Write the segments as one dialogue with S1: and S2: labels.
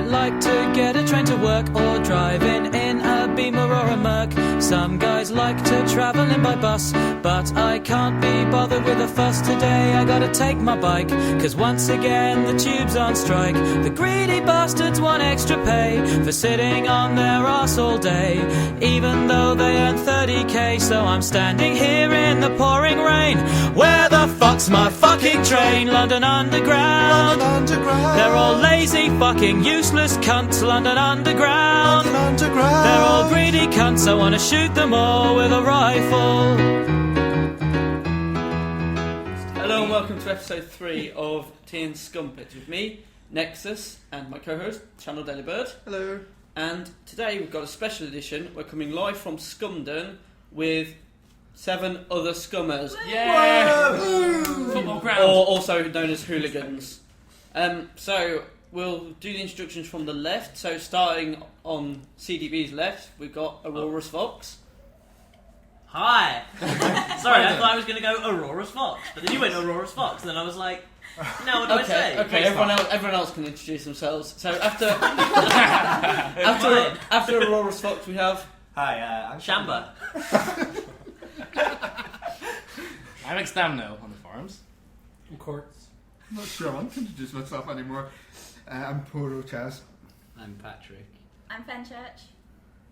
S1: that like to get a train to work or driving in a Beamer or a Merc. Some guys like to travel in by bus, but I can't be bothered with a fuss today. I gotta take my bike, cause once again the tube's on strike. The greedy bastards want extra pay for sitting on their arse all day, even though they earn 30k. So I'm standing here in the pouring rain. Where the fuck's my fucking train? London Underground. They're all lazy, fucking useless cunts. London Underground. They're all greedy cunts. I wanna shoot them all with a rifle.
S2: Hello and welcome to episode 3 of Tea Scumpets with me, Nexus, and my co-host, ChannelDelibird.
S3: Hello.
S2: And today we've got a special edition. We're coming live from Scumdon with 7 other scummers.
S4: Yeah! Football ground.
S2: Or also known as hooligans. So we'll do the instructions from the left. So starting on CDB's left, we've got AurorusVox.
S4: Hi! Sorry, I thought I was going to go AurorusVox, but then you went AurorusVox, and then I was like, now what do I say?
S2: Okay, everyone else can introduce themselves. So after AurorusVox we have...
S5: Hi, I'm
S4: Shanba.
S6: I'm Xdaamno on the forums.
S3: I'm Courts. I'm not sure I want to introduce myself anymore. I'm Porochaz.
S7: I'm Patrick.
S8: I'm Fenchurch.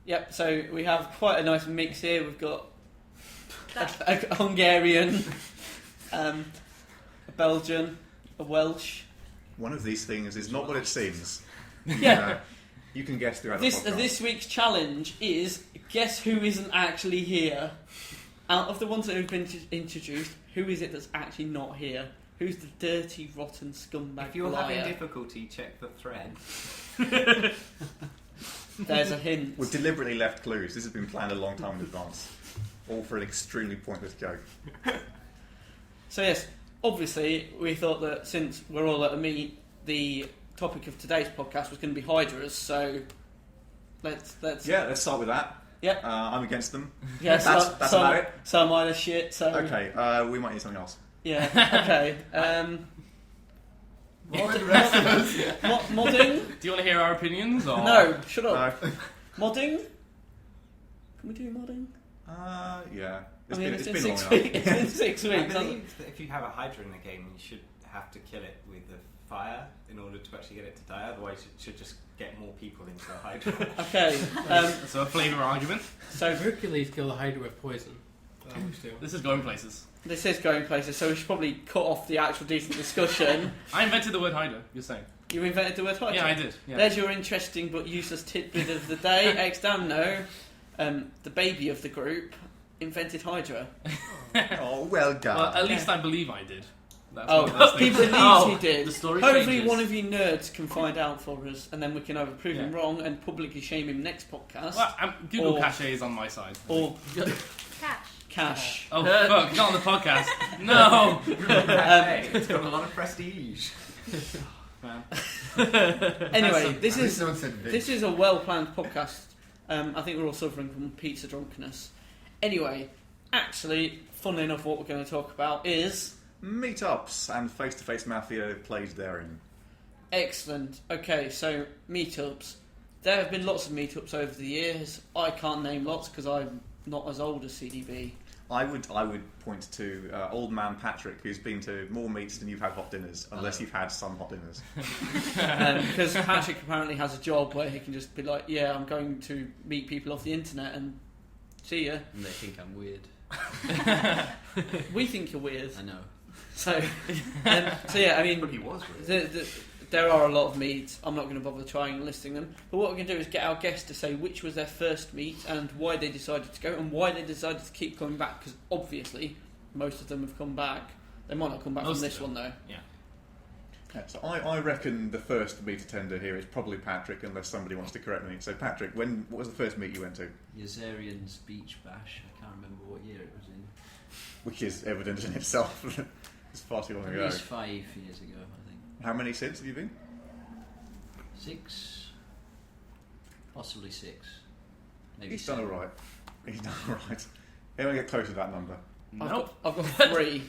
S2: Yep, so we have quite a nice mix here. We've got a Hungarian, a Belgian, a Welsh.
S3: One of these things is not what it seems.
S2: Yeah.
S3: You can guess throughout the podcast.
S2: This week's challenge is guess who isn't actually here. Out of the ones that have been introduced, who is it that's actually not here? Who's the dirty, rotten scumbag
S5: If you're
S2: liar?
S5: having difficulty, check the thread.
S2: There's a hint.
S3: We've deliberately left clues. This has been planned a long time in advance. All for an extremely pointless joke.
S2: So yes, obviously we thought that since we're all at a meet, the topic of today's podcast was going to be Hydras. So let's
S3: start with that.
S2: Yep.
S3: I'm against them.
S2: Yeah,
S3: that's about it.
S2: So mine are shit. So
S3: Okay, we might need something else.
S2: Yeah. Okay.
S3: What the rest of us?
S2: Modding?
S6: Do you want to hear our opinions? Or?
S2: No, shut up.
S3: No.
S2: Modding? Can we do modding?
S3: Yeah.
S2: It's been
S3: 6
S2: 6 weeks. It's been 6
S5: I
S2: weeks.
S5: believe that if you have a Hydra in the game, you should have to kill it with the fire in order to actually get it to die. Otherwise, it should just get more people into the Hydra.
S2: Okay.
S6: So a flavour argument.
S2: So
S7: Hercules killed the Hydra with poison.
S6: This is going places.
S2: this is going places. So we should probably cut off the actual decent discussion.
S6: I invented the word Hydra, you're saying.
S2: You invented the word Hydra?
S6: Yeah, I did. Yeah.
S2: There's your interesting but useless tidbit of the day. Xdaamno, the baby of the group, invented Hydra.
S3: Oh, well done.
S6: Well, at least I believe I did. That's
S2: He believes he did.
S4: The story
S2: Hopefully
S4: changes.
S2: one of you nerds can find out for us, and then we can either prove him wrong and publicly shame him next podcast.
S6: Well, Google
S2: Or-
S6: Cache is on my side.
S2: Or
S8: Cash.
S2: cash.
S6: Oh, fuck, not on the podcast. No!
S5: Hey, it's got a lot of prestige.
S6: Man.
S2: Anyway, this
S3: At least
S2: is
S3: no one said big.
S2: this is a well-planned podcast. I think we're all suffering from pizza drunkenness. Anyway, actually, funnily enough, what we're going to talk about is...
S3: Meetups and face-to-face mafia played therein.
S2: Excellent. Okay, so meetups. There have been lots of meetups over the years. I can't name lots because I'm not as old as CDB.
S3: I would point to old man Patrick, who's been to more meets than you've had hot dinners, unless you've had some hot dinners.
S2: Because Patrick apparently has a job where he can just be like, yeah, I'm going to meet people off the internet and see ya.
S7: And they think I'm weird.
S2: We think you're weird.
S7: I know.
S2: So yeah, I mean,
S5: But he was really.
S2: there are a lot of meets. I'm not going to bother trying and listing them. But what we're going to do is get our guests to say which was their first meet and why they decided to go and why they decided to keep coming back. Because obviously, most of them have come back. They might not come back
S6: Most
S2: from
S6: of
S2: this
S6: them.
S2: one though.
S6: Yeah.
S3: Yeah, so I reckon the first meet attender here is probably Patrick, unless somebody wants to correct me. So Patrick, what was the first meet you went to?
S7: Yazarian's Beach Bash. I can't remember what year it was in.
S3: Which is evident in itself. It's far too long
S7: At
S3: ago.
S7: least 5 years ago, I think.
S3: How many since have you been?
S7: 6. Possibly 6. Maybe
S3: He's done
S7: 7.
S3: alright. He's done alright. He won't get close to that number.
S2: I've got 3.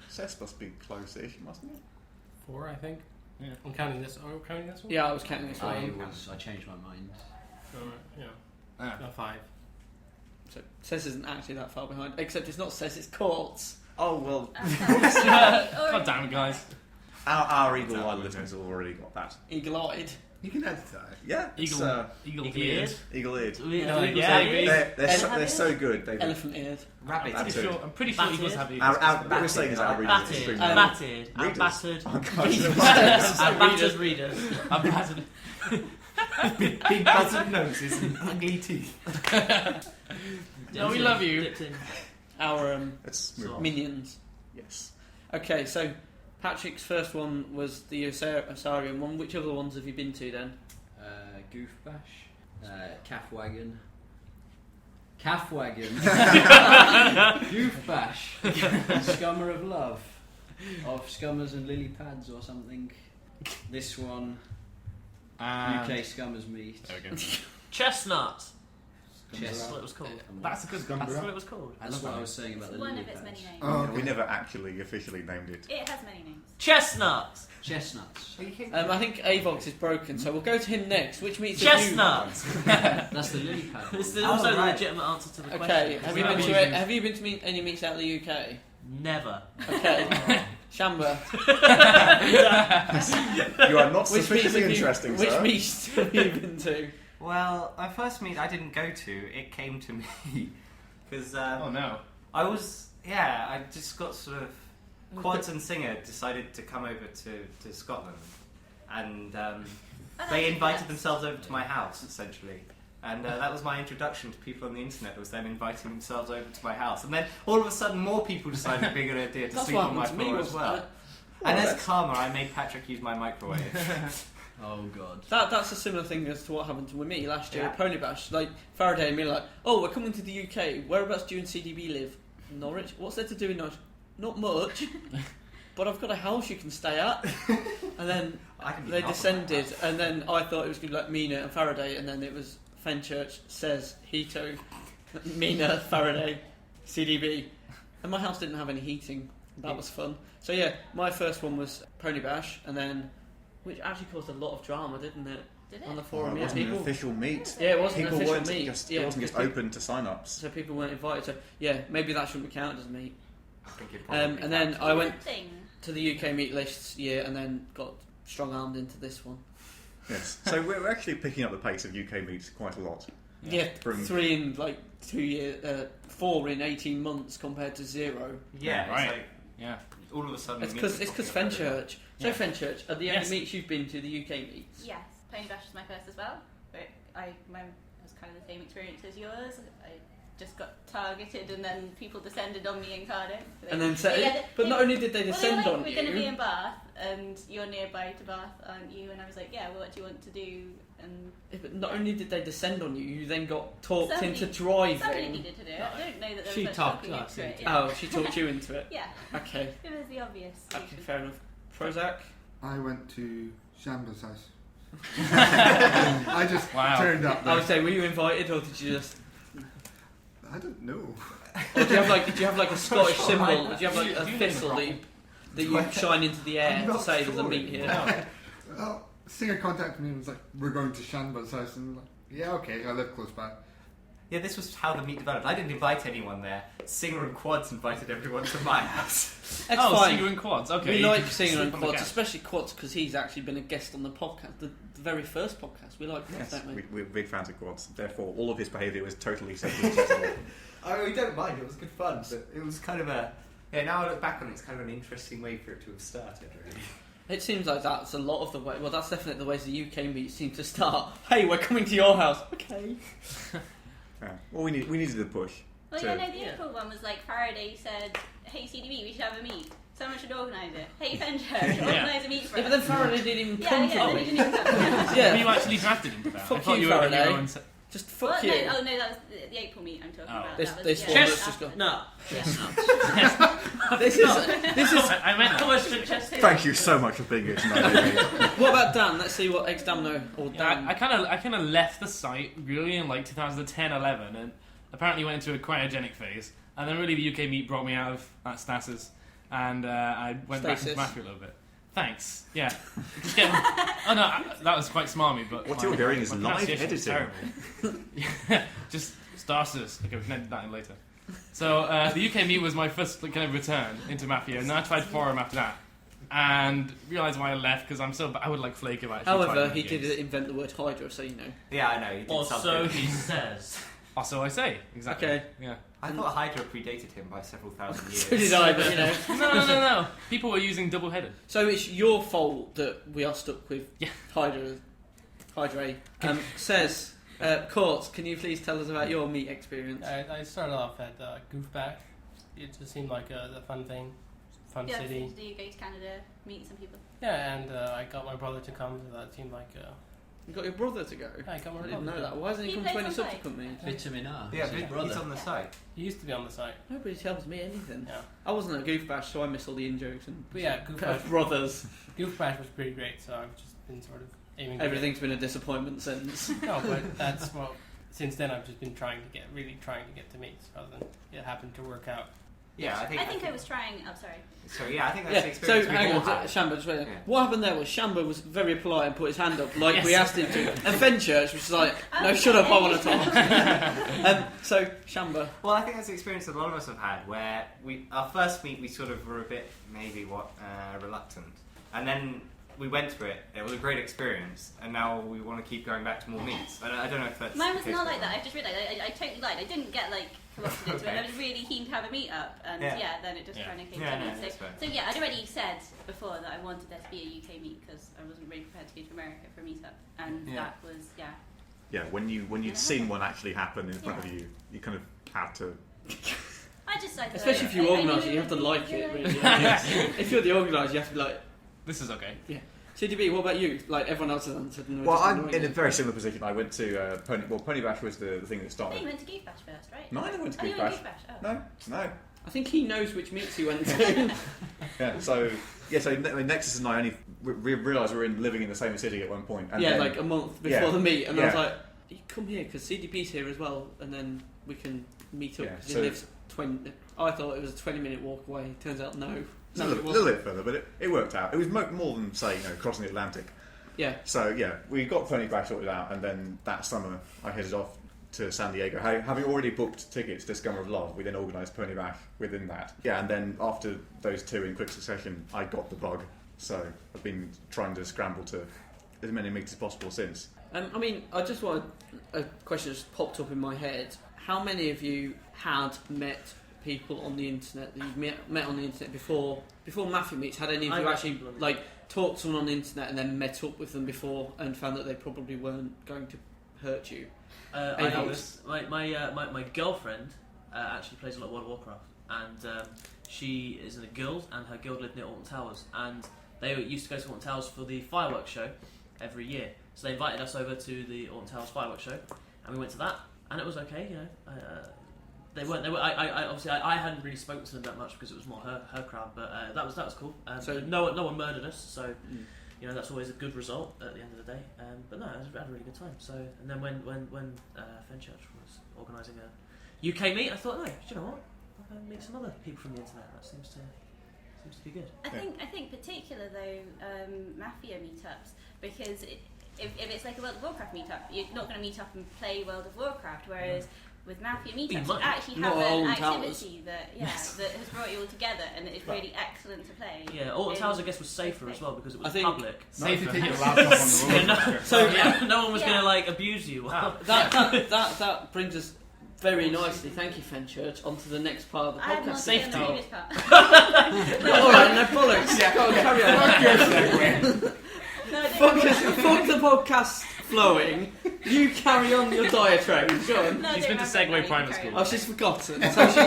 S3: Seth must be close-ish, mustn't he?
S9: 4, I think. I'm counting this. Are we counting this one?
S2: Yeah, I was counting this
S7: I
S2: one.
S7: changed my mind.
S9: Alright, yeah.
S6: Ah.
S9: 5.
S2: So Cess isn't actually that far behind, except it's not Cess, it's Quartz.
S3: Oh well,
S6: God damn it, guys.
S3: our Eagle Eye listeners have already got that.
S2: Eagle-eyed.
S10: You can edit that.
S3: Yeah,
S6: Eagle eared.
S3: eagle-eared.
S4: Yeah.
S3: They're so good. They've
S2: Elephant-eared.
S5: Rabbit.
S6: I'm pretty sure Eagles have ears.
S3: what we're saying is our readers are
S4: Battered,
S3: extremely
S4: battered, and
S3: Readers.
S4: battered.
S3: Oh, gosh.
S4: And battered readers.
S6: I'm battered.
S5: Big buzzard noses and ugly teeth.
S6: No, we love you.
S4: Dipped in.
S2: Our
S3: Let's move on.
S2: minions.
S3: Yes.
S2: Okay, so Patrick's first one was the Osarian one. Which other ones have you been to then?
S7: Goof Bash, Calf Wagon. Calf Wagon. Goof Bash. Scummer of Love. Of Scummers and Lily Pads or something. This one. UK Scummers Meet.
S6: There we go.
S4: Chestnut.
S7: Chestnut.
S4: That's what it was called.
S6: That's a good.
S10: Scumber
S4: That's
S10: up.
S4: what it was called.
S7: That's what I was saying about the
S8: One
S7: Lily
S8: of its
S7: Pads.
S8: many names.
S10: Oh,
S3: We
S10: okay.
S3: never actually officially named it.
S8: It has many names.
S4: Chestnut.
S7: Chestnuts.
S2: I think Avox is broken, so we'll go to him next. Which meets have you-
S4: Chestnut.
S7: That's the Lily Pad.
S4: This is
S5: Oh,
S4: also the
S5: right.
S4: legitimate answer to the question.
S2: Okay, have you
S6: Well,
S2: been to
S6: amazing.
S2: have you been to any meets out of the UK?
S4: Never.
S2: Okay, Shanba.
S3: You are not
S2: Which meets
S3: sufficiently
S2: have you-
S3: interesting,
S2: Which
S3: sir.
S2: meets have you been to?
S5: Well, my first meet I didn't go to. It came to me because
S6: Oh no.
S5: I just got sort of Quads and Singer decided to come over to Scotland, and they invited themselves over to my house essentially. And that was my introduction to people on the internet, was them inviting themselves over to my house. And then all of a sudden more people decided it'd be a good idea to
S2: That's
S5: sleep
S2: what
S5: on my
S2: happened to me.
S5: floor as
S2: wasn't
S5: well.
S2: it?
S5: And as
S3: that's-
S5: karma, I made Patrick use my microwave.
S7: Oh god.
S2: That's a similar thing as to what happened to me last year
S5: Yeah.
S2: at Pony Bash. Like Faraday and me, like, oh, we're coming to the UK. Whereabouts do you and CDB live? Norwich. What's there to do in Norwich? Not much. But I've got a house you can stay at. And then
S5: I can be
S2: they
S5: half of
S2: descended,
S5: my house.
S2: and then I thought it was going to be like Mina and Faraday, and then it was Fenchurch, Says, Hito, Mina, Faraday, CDB. And my house didn't have any heating. That was fun. So yeah, my first one was Pony Bash, and then, which actually caused a lot of drama, didn't it?
S8: Did
S2: On the
S8: it?
S2: forum,
S3: it
S2: yeah.
S3: wasn't an
S2: People,
S3: official meet.
S2: yeah, it wasn't
S3: People
S2: an official
S3: weren't
S2: meet.
S3: just,
S2: yeah,
S3: it wasn't just
S2: because
S3: open to sign-ups.
S2: so people weren't invited. So yeah, maybe that shouldn't be counted as a meet.
S5: I think it probably
S2: And then
S5: counts.
S2: I went
S8: Thing.
S2: to the UK meet lists year, and then got strong-armed into this one.
S3: Yes. So we're actually picking up the pace of UK meets quite a lot.
S2: Yeah,
S3: From-
S2: 3 in like 2 years, 4 in 18 months compared to 0.
S5: Yeah,
S6: Right.
S5: it's like
S6: Yeah.
S5: all of a sudden.
S2: It's
S5: meets
S2: because
S5: are popping up everywhere.
S2: Fenchurch. So
S6: Yeah.
S2: Fenchurch, are the
S6: Yes.
S2: only meets you've been to the UK meets?
S8: Yes, Pony Bash was my first as well. But mine was kind of the same experience as yours. I just got targeted, and then people descended on me in Cardiff.
S2: And then but
S8: they-
S2: not only did they
S8: well,
S2: descend
S8: they were
S2: on
S8: like, we're going to be
S2: you,
S8: in Bath, and you're nearby to Bath, aren't you? And I was like, yeah, well, what do you want to do? And
S2: but not only did they descend on you, you then got talked
S8: Somebody-
S2: into
S8: somebody
S2: driving.
S8: needed to do it. I don't know that there
S9: She
S8: was much
S9: talked
S8: talking
S9: us
S8: into it.
S9: into
S8: Yeah.
S2: Oh, she talked you into it.
S8: Yeah,
S2: Okay,
S8: it was the obvious
S2: okay,
S8: solution.
S2: fair enough. Prozac.
S10: I went to Shamba's house. I just
S6: Wow.
S10: turned up
S2: I
S10: there.
S2: would say, were you invited, or did you just?
S10: I don't know.
S2: Or did you have like a Scottish symbol? Did you have like a
S6: Do you
S2: thistle that you shine into the air
S10: I'm
S2: to
S10: not
S2: say there's a
S10: sure.
S2: meet here?
S10: Well, Singer contacted me and was like, "We're going to Shamba's house," and I'm like, "Yeah, okay, I live close by."
S5: Yeah, this was how the meet developed. I didn't invite anyone there. Singer and Quads invited everyone to my house.
S2: That's
S6: Oh,
S2: fine.
S6: Singer and Quads. Okay.
S2: We
S6: you
S2: like
S6: can
S2: Singer
S6: sleep
S2: and
S6: on the
S2: Quads,
S6: couch.
S2: especially Quads because he's actually been a guest on the podcast, the very first podcast. We like Quads,
S3: Yes,
S2: don't we?
S3: we're big fans of quads. Therefore, all of his behaviour was totally acceptable.
S5: We don't mind. It was good fun, but it was kind of a. Yeah, now I look back on it, it's kind of an interesting way for it to have started, really.
S2: It seems like that's a lot of the way. Well, that's definitely the ways the UK meets seem to start. Hey, we're coming to your house. Okay.
S3: Yeah. Well, we needed a push.
S8: Well,
S3: So-
S8: yeah, no, the April one was like Faraday said, hey CDB, we should have a meet. Someone should organise it. Hey Fenchurch, organise a meet for
S2: Yeah,
S8: us.
S2: but then Faraday didn't even
S8: yeah,
S2: come
S8: yeah,
S2: to
S8: then
S2: the
S8: he
S2: meet.
S8: didn't even come.
S6: Were
S2: Yeah,
S6: you actually drafted into that?
S2: Fuck
S6: I thought
S2: you,
S6: you were
S2: Faraday.
S6: your own
S2: just
S8: Well,
S2: fuck
S8: no,
S2: you.
S8: oh no, that was the April meet I'm talking
S6: Oh.
S8: about.
S2: This-
S8: That was,
S2: this
S8: yeah,
S2: one
S8: that was
S2: was just
S8: after.
S4: No.
S2: This is.
S6: I meant
S4: Question chest.
S3: Thank you so much for being here tonight. Amy.
S2: What about Dan? Let's see what Xdaamno or Dan.
S6: I kind of left the site really in like 2010-11 and apparently went into a cryogenic phase, and then really the UK meet brought me out of that stasis, and I went back
S2: Stasis.
S6: into Mafia a little bit. Thanks. Yeah. Just get. Oh no, that was quite smarmy, but
S3: What you're hearing is
S6: my
S3: live
S6: pronunciation was
S3: editing.
S6: terrible. Yeah, just Starsters. Okay, we can edit that in later. So the UK meet was my first kind of return into Mafia, and then I tried Forum after that, and realised why I left because I would like flake if I actually tried
S2: However,
S6: the
S2: he
S6: games.
S2: did invent the word Hydra, so you know.
S5: Yeah, I know. He did
S4: Or
S5: something.
S4: so he says.
S6: Also, I say exactly.
S2: Okay.
S6: Yeah.
S5: I thought Hydra predated him by several thousand years.
S2: So did I, but you know.
S6: No. People were using double-headed.
S2: So it's your fault that we are stuck with
S6: Yeah.
S2: Hydra. Says, Court, can you please tell us about your meet experience?
S9: I started off at Goofback. It just seemed like a fun thing, fun
S8: Yeah,
S9: city.
S8: do you go to Canada, meet some people?
S9: Yeah, and I got my brother to come, so that seemed like
S2: You got your brother to go?
S9: I got my
S2: I didn't
S9: brother.
S2: know that. Why hasn't he
S8: He
S2: come to
S8: plays
S2: any
S8: on site.
S2: subsequent meets?
S7: Vitamin R.
S5: Yeah,
S7: It's his
S5: but
S7: brother.
S5: he's on the site.
S9: He used to be on the site.
S2: Nobody tells me anything.
S9: Yeah.
S2: I wasn't at Goof Bash, so I miss all the in-jokes and
S9: But yeah, Goofback.
S2: brothers.
S9: Goofback was pretty great, so I've just been sort of aiming.
S2: Everything's been a disappointment since.
S9: No, but that's what. Since then, I've just been trying to get to meets rather than it happened to work out.
S5: Yeah, I think.
S8: I was trying. Oh, sorry.
S5: So yeah, I think that's
S2: Yeah,
S5: the
S2: so
S5: experience we
S2: hang
S5: all
S2: on,
S5: had.
S2: Shamba, just wait.
S5: Yeah.
S2: What happened there was Shamba was very polite and put his hand up like we
S6: Yes.
S2: asked him to. And Fenchurch was like, no,
S8: Okay.
S2: shut up, I want to talk. So, Shamba.
S5: Well, I think that's the experience that a lot of us have had, where our first meet we sort of were a bit maybe reluctant, and then we went to it. It was a great experience, and now we want to keep going back to more meets. I don't know if that's
S8: Mine
S5: the
S8: was
S5: case
S8: not
S5: for
S8: like that.
S5: everyone.
S8: I just realised I totally lied. I didn't get like co-opted into it.
S5: Okay.
S8: I was really keen to have a meet up, and
S5: Yeah.
S8: then it just
S6: Yeah.
S8: kind of came
S5: Yeah,
S8: to
S5: no,
S8: me.
S5: that's fair.
S8: So yeah, I'd already said before that I wanted there to be a UK meet because I wasn't really prepared to go to America for a meet up, and
S5: Yeah.
S8: that was
S3: Yeah, when you'd seen one actually happen in front of you, you kind of had to.
S8: I just decided.
S2: Especially if you organise it, you have to like it, really. If you're the organiser, you have to be like,
S6: This is okay.
S2: CDB, what about you? Like, everyone else has answered. And we're
S3: Well,
S2: just
S3: I'm
S2: annoying
S3: in a
S2: you.
S3: very similar position. I went to Pony Bash was the thing that
S8: Oh, you
S3: started.
S8: went to Goof Bash first, right?
S3: No, I never went to
S8: Oh, you
S3: Goof
S8: went to
S3: Bash.
S8: Goof Bash. Oh.
S3: No.
S2: I think he knows which meets he went to.
S3: Yeah, so Nexus and I only realised we were living in the same city at one point. And
S2: yeah,
S3: then,
S2: like a month before
S3: Yeah.
S2: the meet, and I was
S3: Yeah.
S2: like, you come here because CDP's here as well, and then we can meet up
S3: Yeah,
S2: because
S3: so-
S2: he lives 20. I thought it was a 20-minute walk away. Turns out no.
S3: it's a
S2: No, it
S3: little
S2: wasn't.
S3: bit further, but it worked out. It was more than, say, crossing the Atlantic.
S2: Yeah.
S3: So, yeah, we got Pony Bash sorted out, and then that summer I headed off to San Diego. Having already booked tickets to Scummer of Love, we then organised Pony Bash within that. Yeah, and then after those two in quick succession, I got the bug. So I've been trying to scramble to as many meets as possible since.
S2: I mean, I just wanted a question just popped up in my head. How many of you had met people on the internet that you've met on the internet before Mafia meets? Had any of
S4: I
S2: you
S4: met
S2: actually
S4: people on the
S2: like talked to someone on the internet and then met up with them before and found that they probably weren't going to hurt you?
S4: I was my girlfriend actually plays a lot of World of Warcraft, and she is in a guild, and her guild lived near Alton Towers, and they used to go to Alton Towers for the fireworks show every year. So they invited us over to the Alton Towers fireworks show, and we went to that, and it was okay, They weren't. I hadn't really spoken to them that much because it was more her crowd, but that was cool.
S2: So-
S4: no one murdered us, so that's always a good result at the end of the day. But no, I had a really good time. So, and then when Fenchurch was organising a UK meet, I thought, no, you know what? I'll go meet some other people from the internet. That seems to be good.
S8: I think particular though Mafia meetups, because if it's like a World of Warcraft meetup, you're not going to meet up and play World of Warcraft, whereas with Mafia meetups, you
S4: might.
S8: actually
S2: Not
S8: have
S2: at
S8: an
S2: Alton Towers.
S8: activity that has brought you all together, and it's really excellent to play.
S4: Yeah, Alton
S8: in-
S4: Towers I guess was safer as well because it was
S2: I think-
S4: public.
S10: Not if you take your laptop on the road.
S4: Yeah, so no one was going to abuse you.
S2: That brings us very nicely. Thank you, Fenchurch. On to the next part of the
S8: I had more
S2: podcast.
S8: to say on the
S4: Safety.
S8: previous part.
S2: All right, no bollocks.
S10: Yeah.
S2: Go on, carry on.
S8: No, I don't-
S2: Fuck the podcast flowing. You carry on your diatribe. Go on.
S8: No, I
S6: She's
S8: don't
S6: been to
S8: remember
S6: Segway
S8: now,
S6: Primary
S8: you can
S6: School.
S8: carry
S2: Oh, she's forgotten. So she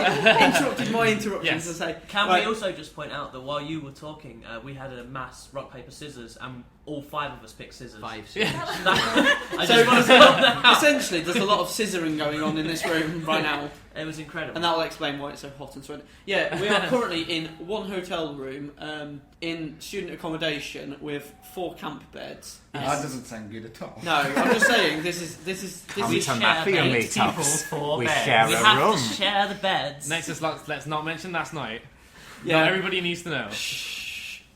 S2: interrupted my interruptions
S6: Yes.
S2: to say,
S4: Can
S2: right,
S4: we also just point out that while you were talking, we had a mass rock paper scissors, and all 5 of us picked scissors.
S7: 5
S4: I
S2: So-
S4: just want to say that.
S2: essentially, there's a lot of scissoring going on in this room right now,
S4: It was incredible.
S2: and that will explain why it's so hot and sweaty. Yeah, we are currently in one hotel room in student accommodation with 4 camp beds.
S10: That doesn't sound good at all.
S2: No, I'm just saying this is
S4: Come to Mafia meetups.
S5: We
S4: share we have to share the beds.
S6: Nexus, let's not mention last night.
S2: Yeah.
S6: Not everybody needs to know.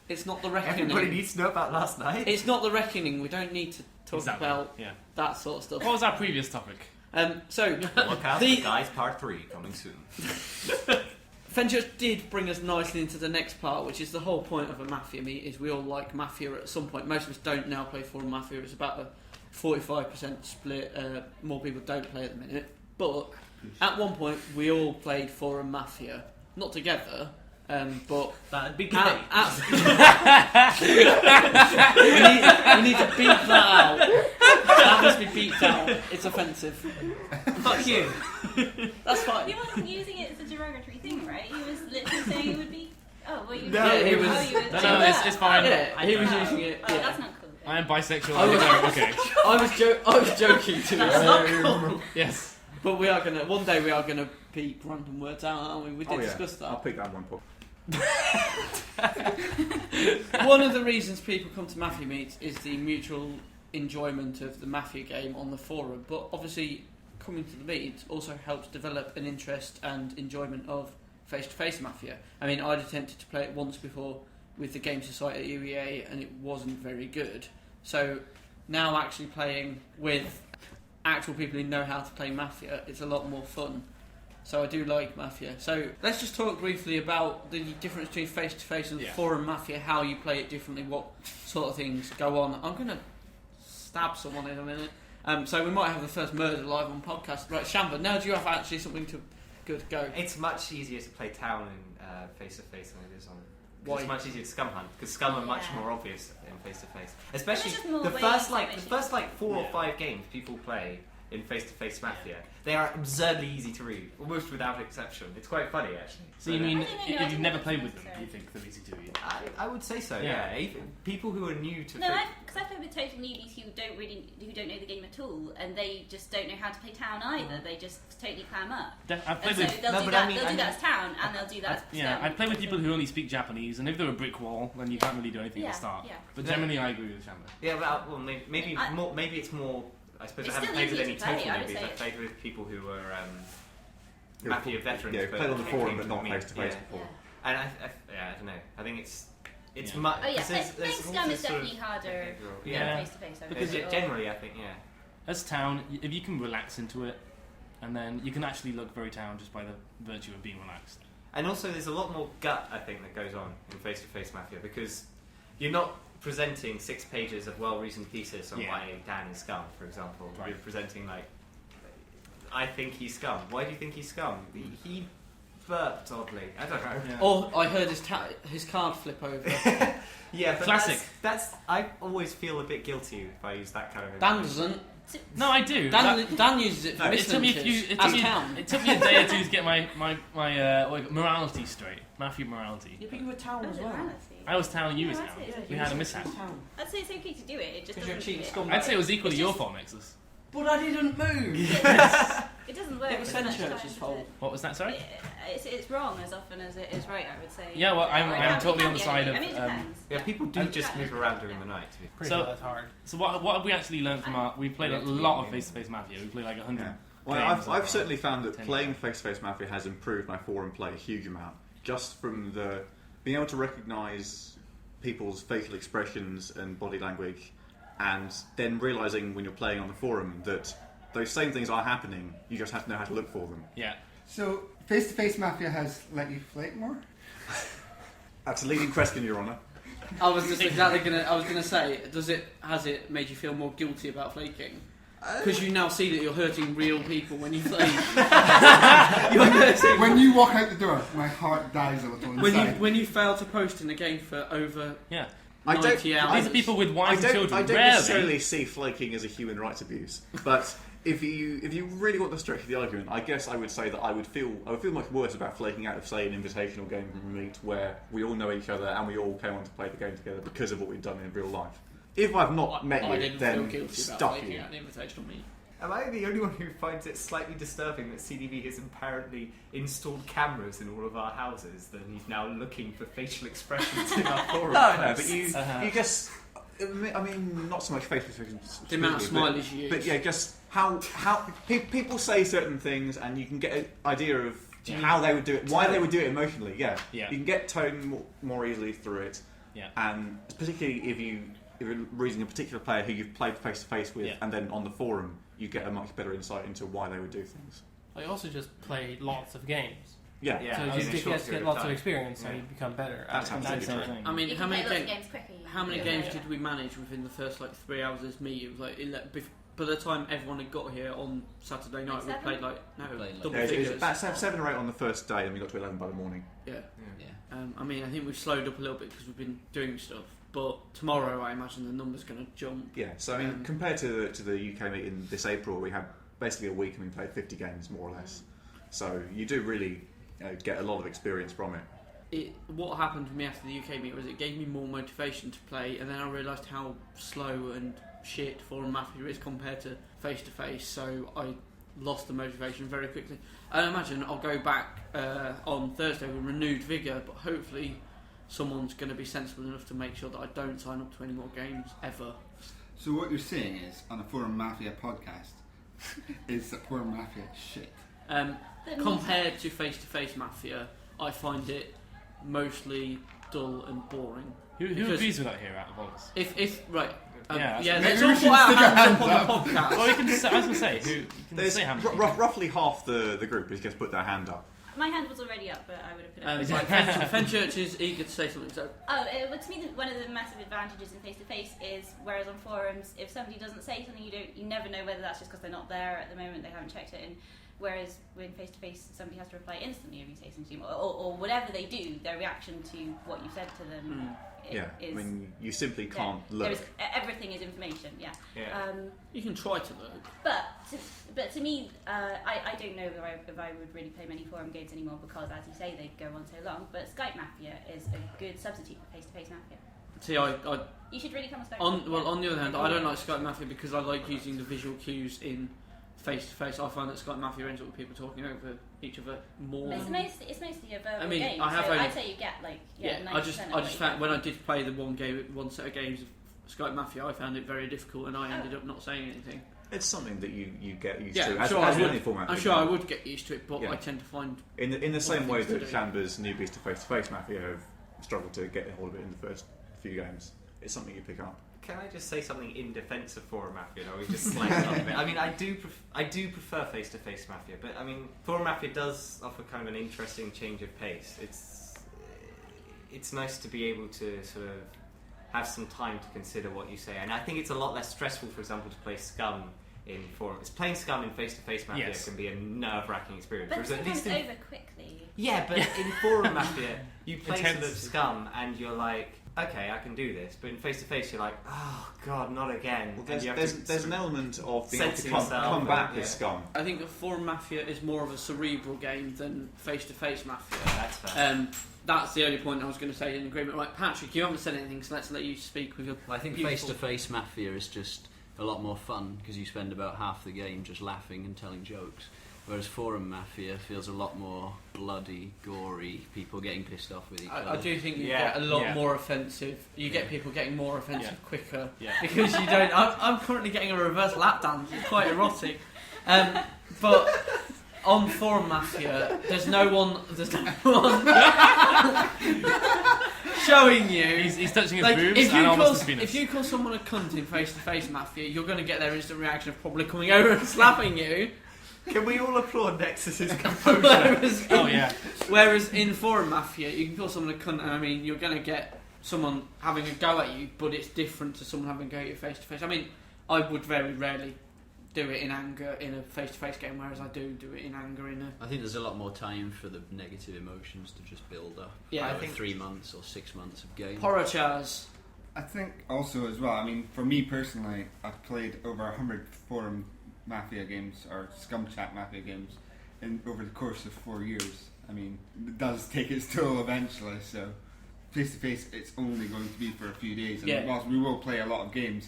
S2: It's not the reckoning.
S5: Everybody needs to know about last night.
S2: It's not the reckoning. We don't need to talk about that sort of stuff.
S6: What was our previous topic?
S2: So
S5: Look out, guys, part 3 coming soon.
S2: Fenchurch did bring us nicely into the next part, which is the whole point of a Mafia meet, is we all like Mafia at some point. Most of us don't now play Forum Mafia. It's about a 45% split. More people don't play at the minute. But at one point, we all played Forum Mafia. Not together, but...
S4: That'd be great.
S2: you need to beep that out. That must be beeped out. It's offensive.
S4: Fuck you.
S2: That's fine.
S8: He wasn't using it as a derogatory thing, right? He was literally saying it would be. Oh, well, you.
S2: No, he was.
S6: No, it's fine.
S2: Yeah, he was using it.
S8: Oh, that's not cool.
S6: I am bisexual. Okay.
S2: I was joking to
S8: That's not cool.
S6: Yes.
S2: But one day we are gonna beep random words out, aren't we? We did discuss that.
S3: I'll pick that one, Paul.
S2: One of the reasons people come to Mafia meets is the mutual enjoyment of the Mafia game on the forum, but obviously coming to the meet also helps develop an interest and enjoyment of face-to-face Mafia. I mean, I'd attempted to play it once before with the Game Society at UEA and it wasn't very good. So now actually playing with actual people who know how to play Mafia, it's a lot more fun. So I do like Mafia. So let's just talk briefly about the difference between face-to-face and forum Mafia, how you play it differently, what sort of things go on. I'm going to stab someone in a minute. So we might have the first murder live on podcast. Right, Shanba, now do you have actually something to go?
S5: It's much easier to play town in face-to-face than it is on...
S2: Why?
S5: It's much easier to scum hunt, because scum are much more obvious in face-to-face. Especially
S8: There's just more
S5: the
S8: ways
S5: first
S8: to
S5: like
S8: make
S5: the first like 4 or 5 games people play in face-to-face Mafia. They are absurdly easy to read, almost without exception. It's quite funny actually.
S6: So you mean
S8: I don't know,
S6: if
S8: I
S6: you've
S8: think
S6: never
S8: that's
S6: played with them,
S8: necessary.
S6: you think they're easy to read?
S5: I would say so.
S6: Yeah.
S5: Yeah. Even people who are new to
S8: No, because I've played with total newbies who don't know the game at all, and they just don't know how to play town either. They just totally clam up.
S6: I've played
S8: And so
S6: with
S8: they'll do that as town, and they'll do that.
S6: I play with people who only speak Japanese, and if they're a brick wall, then you can't really do anything at the start.
S8: Yeah.
S6: But generally, I agree with Shanba.
S5: Yeah, well, maybe it's more. I suppose I
S8: It's
S5: haven't
S8: still
S5: played with
S8: easy
S5: any
S8: to play,
S5: total
S8: I would
S5: newbies.
S8: say.
S5: I've played with people who were Mafia veterans.
S3: Yeah,
S5: but
S3: played on the forum
S5: came
S3: but
S5: to
S3: not
S5: me.
S3: face-to-face
S5: Yeah.
S3: before.
S5: And I don't know. I think it's
S6: Yeah.
S5: much.
S8: Oh yeah, playing Scum is definitely harder
S5: Yeah.
S8: face to face.
S5: Because generally, I think
S6: As town, if you can relax into it, and then you can actually look very town just by the virtue of being relaxed.
S5: And also, there's a lot more gut, I think, that goes on in face-to-face Mafia, because you're not presenting 6 pages of well-reasoned pieces on why Dan is scum, for example.
S6: Right.
S5: You're presenting, like, I think he's scum. Why do you think he's scum? He burped oddly. I don't know.
S6: Yeah.
S2: Or I heard his card flip over.
S5: Yeah, but
S6: Classic.
S5: That's I always feel a bit guilty if I use that kind of
S2: Dan
S5: information.
S2: doesn't.
S6: No, I do.
S2: Dan uses it for
S6: It took me a few. It took me a day or two to get my morality straight. Mafia morality.
S2: Yeah, but you were town as
S8: Oh,
S2: well.
S8: morality.
S6: I was town, you was
S8: Yeah,
S6: town.
S8: that's it.
S6: We had a mishap.
S8: I'd say it's okay to do it. It just
S2: Because you're a
S8: doesn't.
S2: cheating
S8: It,
S2: scum.
S6: I'd say it was equally
S8: It's
S6: your
S8: just-
S6: fault, Nexus.
S2: But I didn't move.
S8: it doesn't work.
S2: It was
S8: as much
S2: Fenchurch's
S8: times
S2: fault.
S8: as
S6: What was that? Sorry.
S8: it's wrong as often as it is right. I would say.
S6: Yeah, well, I'm
S8: Or it can-
S6: totally
S8: it
S6: on the
S8: can
S6: side
S8: be
S6: of,
S8: I mean, it depends.
S5: Yeah, people do just move around during the night.
S9: Pretty
S6: So-
S9: that's hard.
S6: So what have we actually learned from our? We played a lot of face-to-face Mafia. We played like 100.
S3: Yeah. Well,
S6: games
S3: I've
S6: over
S3: certainly found that
S6: 10
S3: playing
S6: years.
S3: face-to-face Mafia has improved my forum play a huge amount. Just from the being able to recognise people's facial expressions and body language, and then realising when you're playing on the forum that those same things are happening. You just have to know how to look for them.
S6: Yeah.
S10: So, face-to-face Mafia has let you flake more?
S3: That's a leading question, Your Honour.
S2: I was just exactly gonna say, has it made you feel more guilty about flaking? Because you now see that you're hurting real people when you flake. You're hurting.
S10: When you walk out the door, my heart dies a little inside.
S2: When you fail to post in a game for over
S6: Yeah.
S2: 90 hours.
S6: These are people with wives and children.
S3: I don't
S6: Rarely.
S3: necessarily see flaking as a human rights abuse, but if you really want the stretch of the argument, I guess I would say that I would feel much worse about flaking out of, say, an invitational game from a meet where we all know each other and we all came on to play the game together because of what we've done in real life. If I've not met
S2: I
S3: you,
S2: didn't
S3: then
S2: feel guilty about
S3: stuff
S2: flaking
S3: you.
S2: out an invitational meet.
S5: Am I the only one who finds it slightly disturbing that CDB has apparently installed cameras in all of our houses, that he's now looking for facial expressions in our forum?
S3: No, but you just. I mean, not so much facial expressions.
S2: The amount of
S3: specifically,
S2: smileys you use.
S3: But yeah, just how people say certain things, and you can get an idea of how they would do it, why they would do it emotionally. Yeah,
S6: Yeah.
S3: you can get tone more easily through it.
S6: Yeah.
S3: And particularly if you're using a particular player who you've played face to face with, and then on the forum you get a much better insight into why they would do things.
S9: I also just play lots of games.
S3: Yeah.
S9: So you just get lots of experience, so you become better.
S3: That's absolutely true.
S2: I mean,
S8: You
S2: how
S8: can
S2: many
S8: play lots of games quicker.
S2: How many games did we manage within the first 3 hours of this meet? It was by the time everyone had got here on Saturday night, we played double
S3: It
S2: figures.
S3: was about 7 or 8 on the first day, and we got to 11 by the morning.
S2: Yeah. I mean, I think we've slowed up a little bit because we've been doing stuff. But tomorrow, I imagine the number's going to jump.
S3: Yeah. So I mean, compared to the UK meeting this April, we had basically a week and we played 50 games more or less. So you do really get a lot of experience from it.
S2: What happened to me after the UK meet was it gave me more motivation to play, and then I realised how slow and shit forum mafia is compared to face to face. So I lost the motivation very quickly. I imagine I'll go back on Thursday with renewed vigour, but hopefully someone's going to be sensible enough to make sure that I don't sign up to any more games ever.
S10: So what you're saying is, on a Forum Mafia podcast, is that Forum Mafia shit.
S2: Compared to face-to-face Mafia, I find it mostly dull and boring.
S6: Who agrees with that here out of all us?
S2: Let's all put our hands up on the podcast.
S6: Well, you can just, I was going to say, you can say how many.
S3: Roughly half the group has just put their hand up.
S8: My hand was already up, but I would have put it up.
S2: Fenchurch is eager to say something. So.
S8: To me, one of the massive advantages in face-to-face is, whereas on forums, if somebody doesn't say something, you never know whether that's just because they're not there at the moment, they haven't checked it in. Whereas when face-to-face, somebody has to reply instantly if you say something, or whatever they do, their reaction to what you said to them is...
S3: I mean, you simply can't look.
S8: Everything is information,
S2: you can try to look.
S8: But to me, I don't know if I would really play many forum games anymore because, as you say, they go on so long. But Skype Mafia is a good substitute for face-to-face Mafia.
S2: See,
S8: you should really come on Skype.
S2: On the other hand, I don't like Skype Mafia because I like using the visual cues in face-to-face. I find that Skype Mafia ends up with people talking over each other more.
S8: But it's mostly a verbal
S2: I
S8: game.
S2: have
S8: I'd say you get 90%
S2: I just found when I did play the one set of games of Skype Mafia, I found it very difficult, and I ended up not saying anything.
S3: It's something that you get used
S2: to.
S3: I'm
S2: sure I would get used to it, but I tend to find
S3: in the same way that Shanba's newbies to face-to-face Mafia have struggled to get a hold of it in the first few games. It's something you pick up.
S5: Can I just say something in defence of Forum Mafia? Or we just slightly off of it. I mean, I do prefer face-to-face Mafia, but I mean, Forum Mafia does offer kind of an interesting change of pace. It's nice to be able to sort of have some time to consider what you say, and I think it's a lot less stressful, for example, to play Scum in Forum. It's playing Scum in face-to-face Mafia can be a nerve-wracking experience.
S8: But sometimes it's over quickly.
S5: Yeah, but in Forum Mafia, you play sort of Scum, and you're like, okay, I can do this. But in face-to-face, you're like, oh god, not again.
S3: Well, there's an element of being able to come back with Scum.
S2: I think that Forum Mafia is more of a cerebral game than face-to-face Mafia.
S5: That's fair.
S2: That's the only point I was going to say in agreement. Right, Patrick, you haven't said anything, so let's let you speak with your.
S7: I think face-to-face Mafia is just a lot more fun because you spend about half the game just laughing and telling jokes. Whereas Forum Mafia feels a lot more bloody, gory, people getting pissed off with each other.
S2: I do think you get a lot more offensive. You get people getting more offensive quicker because you don't. I'm currently getting a reverse lap dance. It's quite erotic, but. On Forum Mafia, there's no one showing you.
S6: He's touching his boobs and almost his penis.
S2: If you call someone a cunt in face-to-face Mafia, you're going to get their instant reaction of probably coming over and slapping you.
S5: Can we all applaud Nexus's composure?
S2: Whereas in Forum Mafia, you can call someone a cunt, and I mean, you're going to get someone having a go at you, but it's different to someone having a go at you face-to-face. I mean, I would very rarely do it in anger in a face-to-face game, whereas I do it in anger in a...
S7: I think there's a lot more time for the negative emotions to just build up.
S2: Yeah,
S7: I think 3 months or 6 months of game.
S2: Porochaz.
S10: I think also as well, I mean, for me personally, I've played over 100 Forum Mafia games, or Scum Chat Mafia games, over the course of 4 years. I mean, it does take its toll eventually, so face-to-face, it's only going to be for a few days, and whilst we will play a lot of games,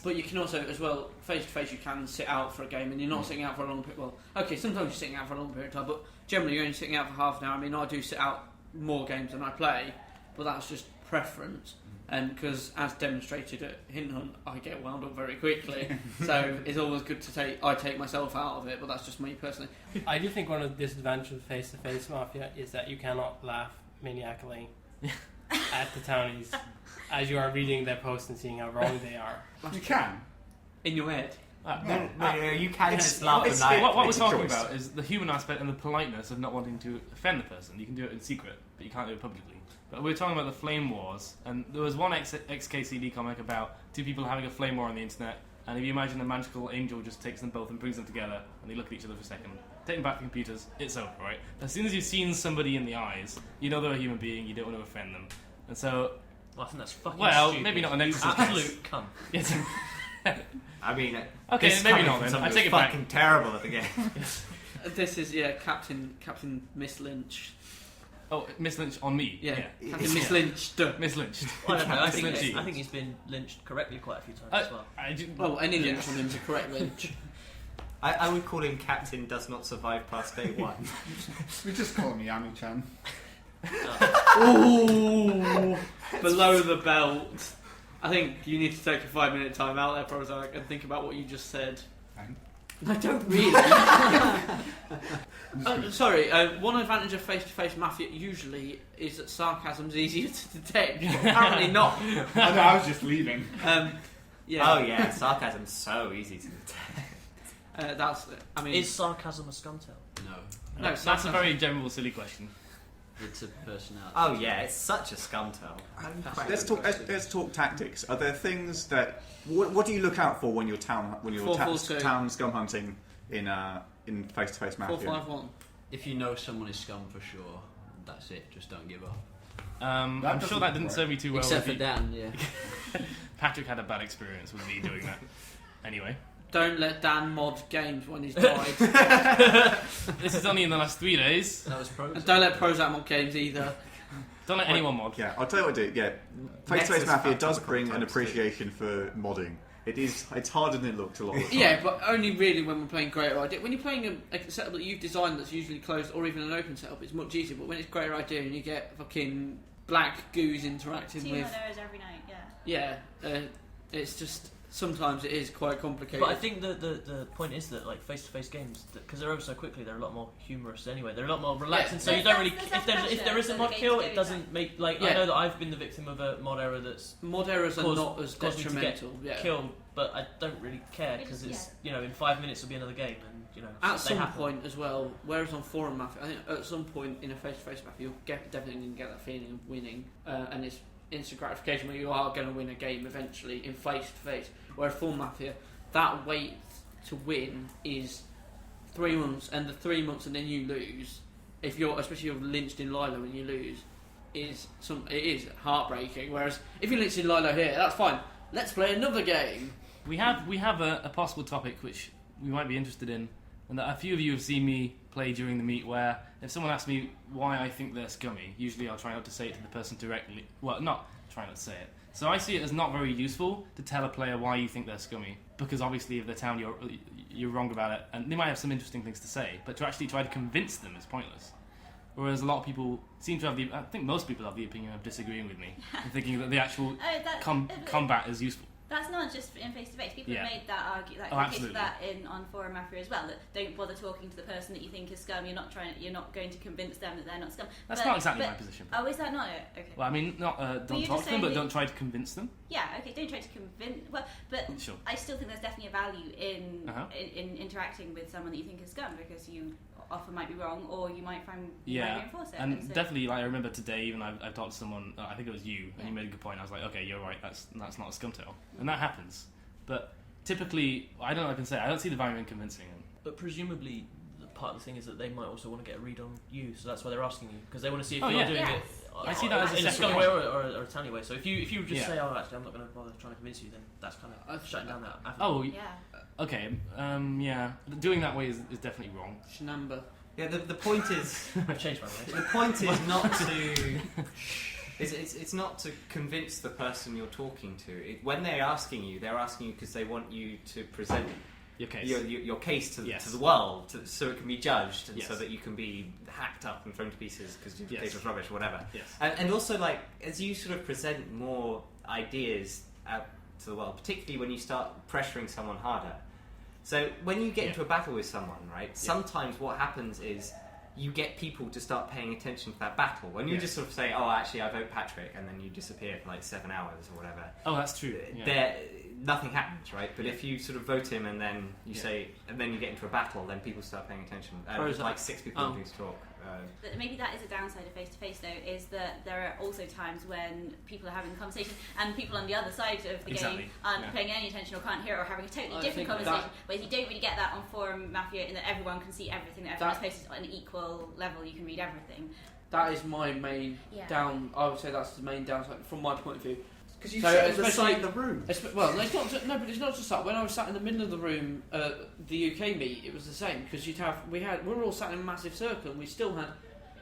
S10: But
S2: you can also, as well, face-to-face you can sit out for a game, and you're not sitting out for a long period. Well, okay, sometimes you're sitting out for a long period of time, but generally you're only sitting out for half an hour. I mean, I do sit out more games than I play, but that's just preference. Because as demonstrated at Hint Hunt, I get wound up very quickly. So it's always good to take myself out of it, but that's just me personally.
S9: I do think one of the disadvantages of face-to-face Mafia is that you cannot laugh maniacally. at the townies as you are reading their posts and seeing how wrong they are.
S10: You can.
S2: In your head.
S5: No, you can just laugh at night.
S6: What we're
S3: It's a
S6: talking
S3: choice.
S6: about is the human aspect and the politeness of not wanting to offend the person. You can do it in secret, but you can't do it publicly. But we're talking about the flame wars, and there was one XKCD comic about two people having a flame war on the internet, and if you imagine a magical angel just takes them both and brings them together, and they look at each other for a second, take them back to computers, it's over, right? As soon as you've seen somebody in the eyes, you know they're a human being, you don't want to offend them. And so...
S4: Well, I think that's fucking
S6: Well,
S4: stupid.
S6: maybe not an Nexus.
S4: Absolute cunt.
S6: Yes.
S5: I mean,
S6: Okay,
S5: this
S6: maybe
S5: coming
S6: not
S5: from
S6: then.
S5: someone
S6: I take
S5: who's
S6: it back.
S5: fucking terrible at the game.
S2: This is Captain Miss Lynch.
S6: Oh, Miss Lynch on me.
S2: Yeah, Captain Miss Lynch.
S6: Miss Lynch.
S4: Well, I don't know.
S6: Miss Lynchy.
S4: I think he's been lynched correctly quite a few times as well.
S2: Oh, any lynch on him is a correct lynch.
S5: I would call him Captain Does Not Survive Past Day 1.
S10: We just call him Yami-chan.
S2: Ooh, below the belt. I think you need to take a 5-minute time out there, Prozac, and think about what you just said. I don't really. Sorry, one advantage of face-to-face mafia usually is that sarcasm's easier to detect. Apparently not.
S10: I was just leaving.
S2: Yeah.
S5: Oh yeah, sarcasm's so easy to detect.
S2: That's. I mean,
S4: Is sarcasm a scumtail?
S7: No.
S2: no,
S6: That's a very general, silly question.
S7: It's a personality.
S5: Oh yeah, it's such a scumtail.
S3: Let's talk tactics. Are there things that what do you look out for when you're town
S2: 4-4-2.
S3: town scum hunting in face-to-face mafia?
S2: 4-5-1.
S7: If you know someone is scum for sure, that's it. Just don't give up.
S6: I'm
S10: That
S6: sure
S10: doesn't
S6: that didn't
S10: work.
S6: serve me too well.
S7: Except
S6: with
S7: for Dan, yeah.
S6: Patrick had a bad experience with me doing that. Anyway,
S2: Don't let Dan mod games when he's died.
S6: this is only in the last 3 days.
S7: That was pros.
S2: And don't let Prozac mod games either.
S6: Don't let anyone mod.
S3: Yeah, I'll tell you what I do. Yeah, face-to-face
S5: Nexus
S3: mafia
S5: factor
S3: does
S5: for
S3: bring an
S5: context.
S3: appreciation for modding. It's harder than it looks a lot of the time.
S2: Yeah, but only really when we're playing Greater Idea. When you're playing a setup that you've designed that's usually closed, or even an open setup, it's much easier. But when it's Greater Idea and you get fucking black goos interacting
S8: 2
S2: with,
S8: errors every night, yeah.
S2: it's just sometimes it is quite complicated.
S4: But I think the point is that like face-to-face games, because they're over so quickly, they're a lot more humorous anyway. They're a lot more relaxed,
S2: Yeah.
S4: and so you don't really.
S8: There's
S4: If there is a
S8: pressure
S4: mod
S8: for the
S4: kill,
S8: game to
S4: it
S8: go
S4: doesn't make like I
S2: Yeah.
S4: know that I've been the victim of a mod error that's
S2: mod errors are
S4: caused-
S2: not as
S4: caused me to get
S2: detrimental. Yeah.
S4: killed, but I don't really care because it's in 5 minutes will be another game, and
S2: At
S4: they
S2: some
S4: happen.
S2: point as well, whereas on forum mafia, I think at some point in a face-to-face mafia, you'll definitely going to get that feeling of winning, and it's instant gratification where you are going to win a game eventually in face-to-face. Whereas forum mafia, that wait to win is 3 months, and the 3 months and then you lose. Especially if you're lynched in Lilo and you lose, it is heartbreaking. Whereas if you're lynched in Lilo here, that's fine. Let's play another game.
S6: We have a possible topic which we might be interested in, and that a few of you have seen me play during the meet. Where if someone asks me why I think they're scummy, usually I'll try not to say it to the person directly. Well, not try not to say it. So I see it as not very useful to tell a player why you think they're scummy, because obviously if they're telling you're wrong about it, and they might have some interesting things to say, but to actually try to convince them is pointless. Whereas a lot of people seem to have I think most people have the opinion of disagreeing with me and thinking that the actual combat is useful.
S8: That's not just in face-to-face. People
S6: Yeah.
S8: have made that case
S6: absolutely.
S8: for that on forum mafia as well. That don't bother talking to the person that you think is scum. You're not going to convince them that they're not scum.
S6: That's not exactly my position.
S8: Oh, is that not it? Okay.
S6: Well, I mean, not don't
S8: you're
S6: talk
S8: just
S6: to them, but
S8: saying
S6: don't try to convince them.
S8: Yeah. Okay. Don't try to convince. Well, but
S6: Sure.
S8: I still think there's definitely a value in
S6: Uh-huh.
S8: in interacting with someone that you think is scum, because you often might be wrong, or you might find you
S6: Yeah,
S8: might reinforce it.
S6: and
S8: so-
S6: definitely, like I remember today, even I've talked to someone. I think it was you, and
S8: Yeah.
S6: you made a good point. I was like, okay, you're right. That's not a scumtail, and that happens. But typically, I don't know. I can say I don't see the value in convincing them.
S4: But presumably, part of the thing is that they might also want to get a read on you, so that's why they're asking you, because they want to see if
S6: Oh,
S4: you're
S6: yeah.
S4: doing
S8: Yes.
S4: it.
S6: I see that as a
S4: in a
S6: separate
S4: scummy way or a towny way. So if you just
S6: Yeah.
S4: say, "Oh, actually, I'm not going to bother trying to convince you," then that's kind of shutting down that avenue.
S6: Oh,
S8: yeah.
S6: okay. Yeah, doing that way is definitely wrong.
S2: Shanba.
S5: Yeah, the point is
S4: I've changed my mind.
S5: the point is not to. It's not to convince the person you're talking to. When they're asking you because they want you to present
S6: Your case.
S5: your case to
S6: Yes.
S5: the world, so it can be judged, and
S6: Yes.
S5: so that you can be hacked up and thrown to pieces because your
S6: Yes.
S5: case was rubbish or whatever.
S6: Yes.
S5: And also, like, as you sort of present more ideas out to the world, particularly when you start pressuring someone harder. So when you get
S6: Yeah.
S5: into a battle with someone, right? Sometimes what happens is you get people to start paying attention to that battle. When you just sort of say, "Oh, actually, I vote Patrick," and then you disappear for like 7 hours or whatever.
S6: Oh, that's true. Yeah.
S5: There, nothing happens, right? But if you sort of vote him and then you say, and then you get into a battle, then people start paying attention. There's like 6 people who talk.
S8: Maybe that is a downside of face-to-face, though, is that there are also times when people are having a conversation and people on the other side of the game aren't paying any attention or can't hear or having a totally different conversation, whereas you don't really get that on Forum Mafia in that everyone can see everything, that everyone's posted on an equal level, you can read everything.
S2: That is my main I would say that's the main downside from my point of view.
S5: Because you sit on the side of the room.
S2: Well, it's not just, but it's not just that. When I was sat in the middle of the room, the UK meet, it was the same because we were all sat in a massive circle, and we still had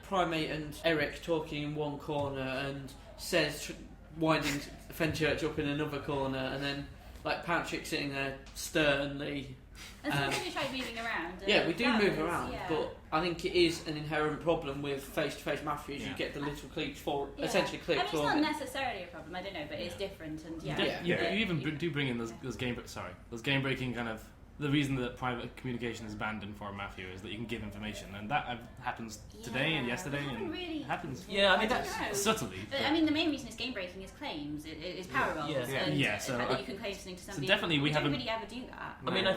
S2: Primate and Eric talking in one corner, and Cez winding Fenchurch up in another corner, and then like Patrick sitting there sternly.
S8: And sometimes we try moving around.
S2: Yeah, we do move around, but I think it is an inherent problem with face-to-face Mafia. You get the little cliques for essentially cliques.
S8: I mean, it's not necessarily a problem. I don't know, but it's different, and
S6: you even do bring in those game breaking kind of. The reason that private communication is banned in Forum Mafia is that you can give information, and that happens today and yesterday, and
S8: really
S6: it happens.
S4: Yeah, I mean that's
S6: subtly.
S8: But, I mean, the main reason it's game breaking is claims. It is power rolls, and the fact that you can claim something to somebody.
S6: So definitely we
S8: don't really ever do that.
S4: I mean,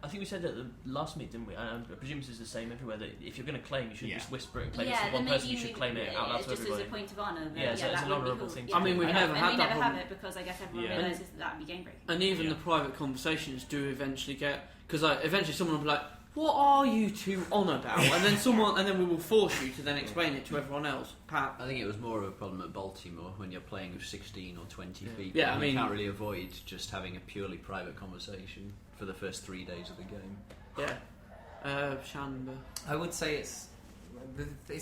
S4: I think we said that at the last meet, didn't we? I presume this is the same everywhere. That if you're going to claim, you should just whisper it and claim it to one person. You should claim it out loud to everybody.
S8: Just as a point of honour.
S4: So it's an honourable thing.
S2: I mean, we've never had that problem.
S8: have it because I guess everyone realises that would be game breaking.
S2: And even the private conversations do eventually get, because eventually someone will be like, "What are you two on about?" And then we will force you to then explain it to everyone else. Pat,
S7: I think it was more of a problem at Baltimore when you're playing with 16 or 20 people.
S2: Yeah, I mean,
S7: you can't really avoid just having a purely private conversation for the first 3 days of the game.
S2: Yeah. Shanba.
S5: I would say it's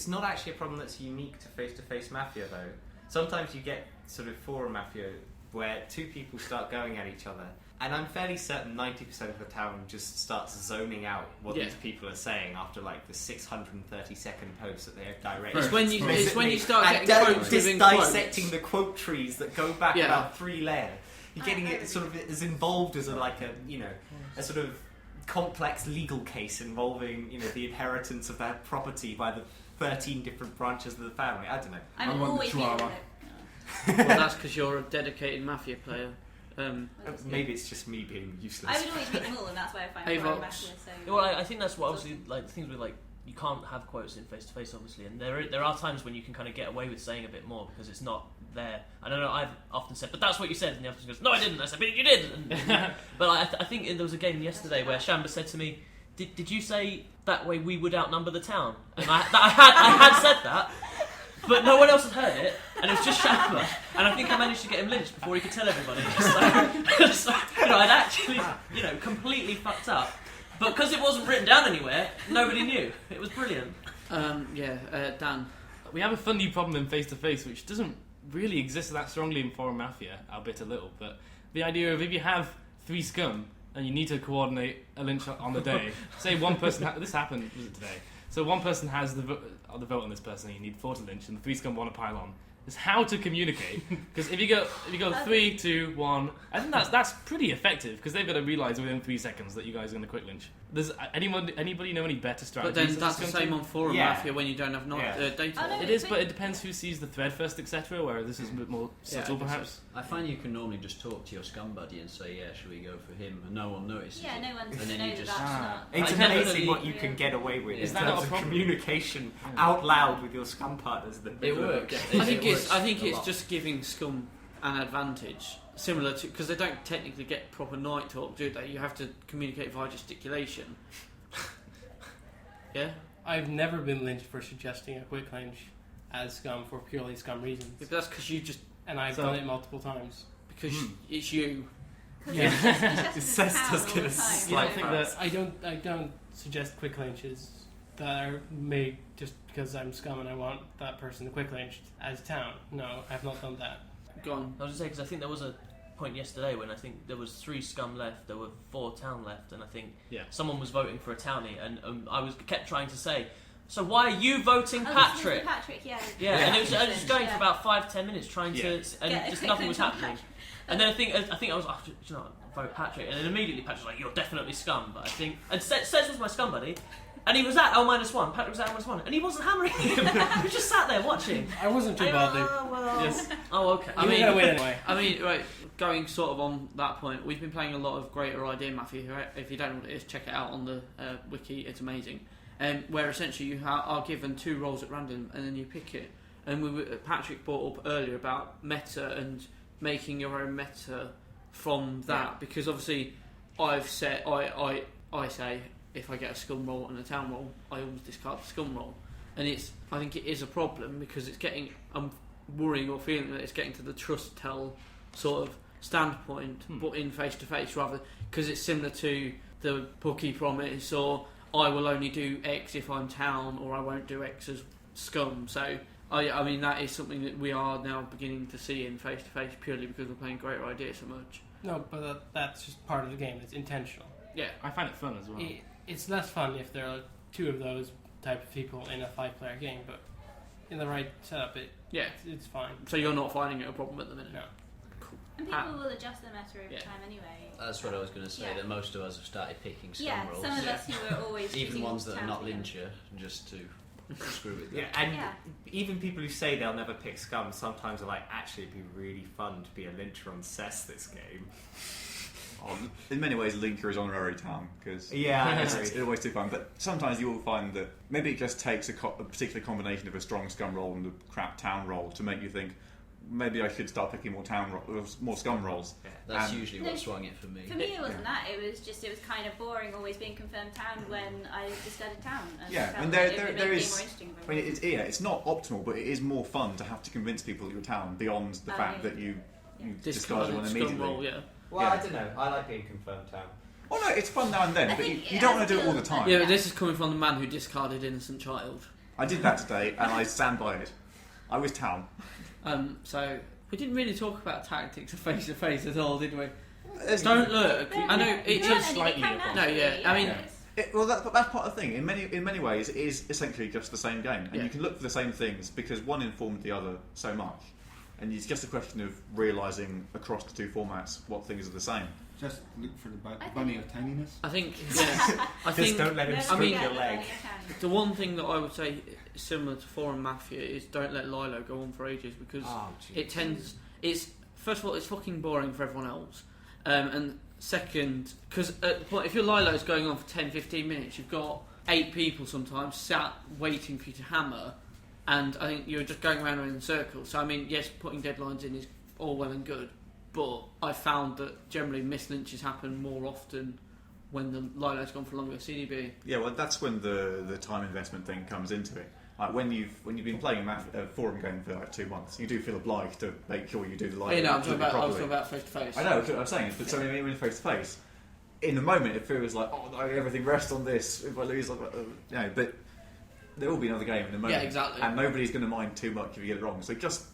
S5: not actually a problem that's unique to face-to-face Mafia, though. Sometimes you get sort of Forum Mafia where 2 people start going at each other, and I'm fairly certain 90% of the town just starts zoning out what these people are saying after like the 630-second post that they have directed.
S2: It's when you start getting quotes
S5: just dissecting the quote trees that go back about 3 layers. You're getting it sort of as involved as a sort of complex legal case involving the inheritance of that property by the 13 different branches of the family. I don't know.
S8: I'm always
S10: drama.
S2: Well, that's because you're a dedicated Mafia player.
S5: Maybe it's just me being useless.
S8: I would always pick them all, and that's why I find
S2: AurorusVox.
S8: Mafia so.
S4: Well, I think that's what obviously like the things with like you can't have quotes in face to face, obviously, and there are times when you can kind of get away with saying a bit more because it's not there. I don't know. I've often said, "But that's what you said," and the other person goes, "No, I didn't." I said, "But you did." But I think there was a game yesterday where Shanba said to me, "Did you say that way we would outnumber the town?" And I had said that. But no one else had heard it, and it was just Shanba. And I think I managed to get him lynched before he could tell everybody. So I'd actually, completely fucked up. But because it wasn't written down anywhere, nobody knew. It was brilliant.
S2: Dan.
S6: We have a funny problem in face-to-face, which doesn't really exist that strongly in Forum Mafia, albeit a little. But the idea of if you have 3 scum and you need to coordinate a lynch on the day, say one person... this happened, was it today? So one person has the vote on this person, and you need 4 to lynch, and the 3 scum want to pile on. Is how to communicate, because if you go 3, 2, 1, I think that's pretty effective because they've got to realise within 3 seconds that you guys are going to quick lynch. Does anybody know any better strategies?
S2: But then that's the same on Forum Mafia when you don't have data.
S8: Oh, no,
S6: it is, but it depends who sees the thread first, etc. Where this is a bit more subtle, perhaps.
S7: I find you can normally just talk to your scum buddy and say, "Yeah, should we go for him?" And no one notices.
S8: Yeah, no one's
S7: and then
S8: know
S7: you
S8: that
S7: just.
S8: that's not.
S5: It's amazing what you can get away with
S6: Is
S5: in
S6: that
S5: terms
S6: not a
S5: of
S6: problem?
S5: communication out loud with your scum partners.
S7: It works.
S2: I think it's just giving scum an advantage, similar to because they don't technically get proper night talk, do they? You have to communicate via gesticulation. Yeah.
S9: I've never been lynched for suggesting a quick lynch as scum for purely scum reasons.
S2: Yeah, but that's because you just
S9: and I've done it multiple times.
S2: Because it's you.
S9: Yeah.
S5: Cez does get a slight
S9: I don't suggest quick lynches that are made just because I'm scum and I want that person to quick lynched as town. No, I've not done that.
S2: Go on.
S4: I was going to say, because I think there was a point yesterday when I think there was 3 scum left, there were 4 town left, and I think someone was voting for a townie, and I kept trying to say, "So why are you voting Patrick?"
S8: Patrick, yeah.
S4: And it was just going for about 5-10 minutes trying to, and just nothing was happening. And then I think I was, vote Patrick, and then immediately Patrick was like, "You're definitely scum." But I think, and Cez was my scum buddy, And he was at L-1. Patrick was at L-1. And he wasn't hammering him. He was just sat there watching.
S9: I wasn't too bothered.
S4: Well.
S9: Yes.
S4: Oh, okay.
S2: I mean,
S9: anyway.
S2: right, going sort of on that point, we've been playing a lot of Greater Idea Mafia. Right? If you don't know what it is, check it out on the wiki, it's amazing. Where essentially you are given 2 roles at random and then you pick it. And Patrick brought up earlier about meta and making your own meta from that, because obviously I've said, I say, if I get a scum roll and a town roll, I always discard the scum roll. And I think it is a problem because I'm worrying or feeling that it's getting to the trust tell sort of standpoint, but in face to face rather, because it's similar to the Pucky promise, or I will only do X if I'm town, or I won't do X as scum. So I mean that is something that we are now beginning to see in face to face purely because we're playing Greater Idea so much.
S9: No, but that's just part of the game. It's intentional.
S2: Yeah,
S6: I find it fun as well.
S9: It's less fun if there are 2 of those type of people in a 5-player game, but in the right setup, it's fine.
S2: So you're not finding it a problem at the minute?
S9: No.
S2: Cool.
S8: And people will adjust their meta over
S2: Yeah.
S8: time anyway.
S7: That's what I was going to say, that most of us have started picking scum
S8: Yeah,
S7: rolls.
S8: some of us who were always
S7: Even
S8: choosing
S7: ones that are
S8: town
S7: not
S8: together.
S7: Lyncher, just to screw with them.
S5: Yeah, and
S8: Yeah.
S5: even people who say they'll never pick scum sometimes are like, actually, it'd be really fun to be a lyncher on CES this game.
S3: In many ways, Linker is honorary town because
S5: Yeah,
S3: it's always too fun. But sometimes you will find that maybe it just takes a particular combination of a strong scum roll and a crap town roll to make you think maybe I should start picking more scum rolls.
S5: Yeah.
S7: That's usually what swung it for me.
S8: For me, it wasn't that. It was kind of boring always being confirmed town when I discarded town. And
S3: Yeah,
S8: felt
S3: and
S8: like
S3: there
S8: it made the game
S3: is.
S8: more interesting
S3: I mean, it's not optimal, but it is more fun to have to convince people that you're town beyond the fact that you discarded one
S2: scum
S3: immediately.
S2: roll, yeah.
S5: Well,
S3: Yeah.
S5: I don't know. I like being confirmed town.
S3: Oh no, it's fun now and then,
S8: I
S3: but
S8: think
S3: you
S8: it
S3: don't
S8: has
S3: want to do it all the
S8: to-
S3: time.
S2: Yeah, but this is coming from the man who discarded Innocent Child.
S3: I did that today, and I stand by it. I was town.
S2: So we didn't really talk about tactics of face to face at all, did we?
S3: There's
S2: Don't look. I know
S8: You
S2: it
S8: can't
S2: is
S8: any-
S6: slightly
S8: they can
S6: different.
S2: No, yeah,
S8: naturally,
S2: I mean-
S8: it's-
S3: Well, that's part of the thing. In many ways, it is essentially just the same game, and
S2: Yeah.
S3: you can look for the same things because one informed the other so much, and it's just a question of realising across the 2 formats what things are the same.
S10: Just look for the
S8: I think-
S10: bunny of tininess.
S2: I think. Yeah, I
S5: Just
S2: think
S5: don't let him
S8: Never
S5: stroke
S2: mean-
S5: your
S8: forget
S5: leg.
S8: that you're town.
S2: the one thing that I would say is similar to Forum Mafia is don't let Lilo go on for ages because it tends. It's first of all it's fucking boring for everyone else, and second because if your Lilo's going on for 10-15 minutes, you've got 8 people sometimes sat waiting for you to hammer, and I think you're just going around in circles. So I mean, yes, putting deadlines in is all well and good, but I found that generally mislynches happen more often when the Lilo's gone for longer. CDB.
S3: Yeah, well, that's when the time investment thing comes into it. Like when you've been playing a forum game for like 2 months, you do feel obliged to make sure you do the live.
S2: You know, I'm talking
S3: properly.
S2: about face to face.
S3: I know what I'm saying, but so when you're face to face, in the moment it feels like, oh no, everything rests on this. If I lose, but there will be another game in the moment.
S2: Yeah, exactly.
S3: And nobody's going to mind too much if you get it wrong. So just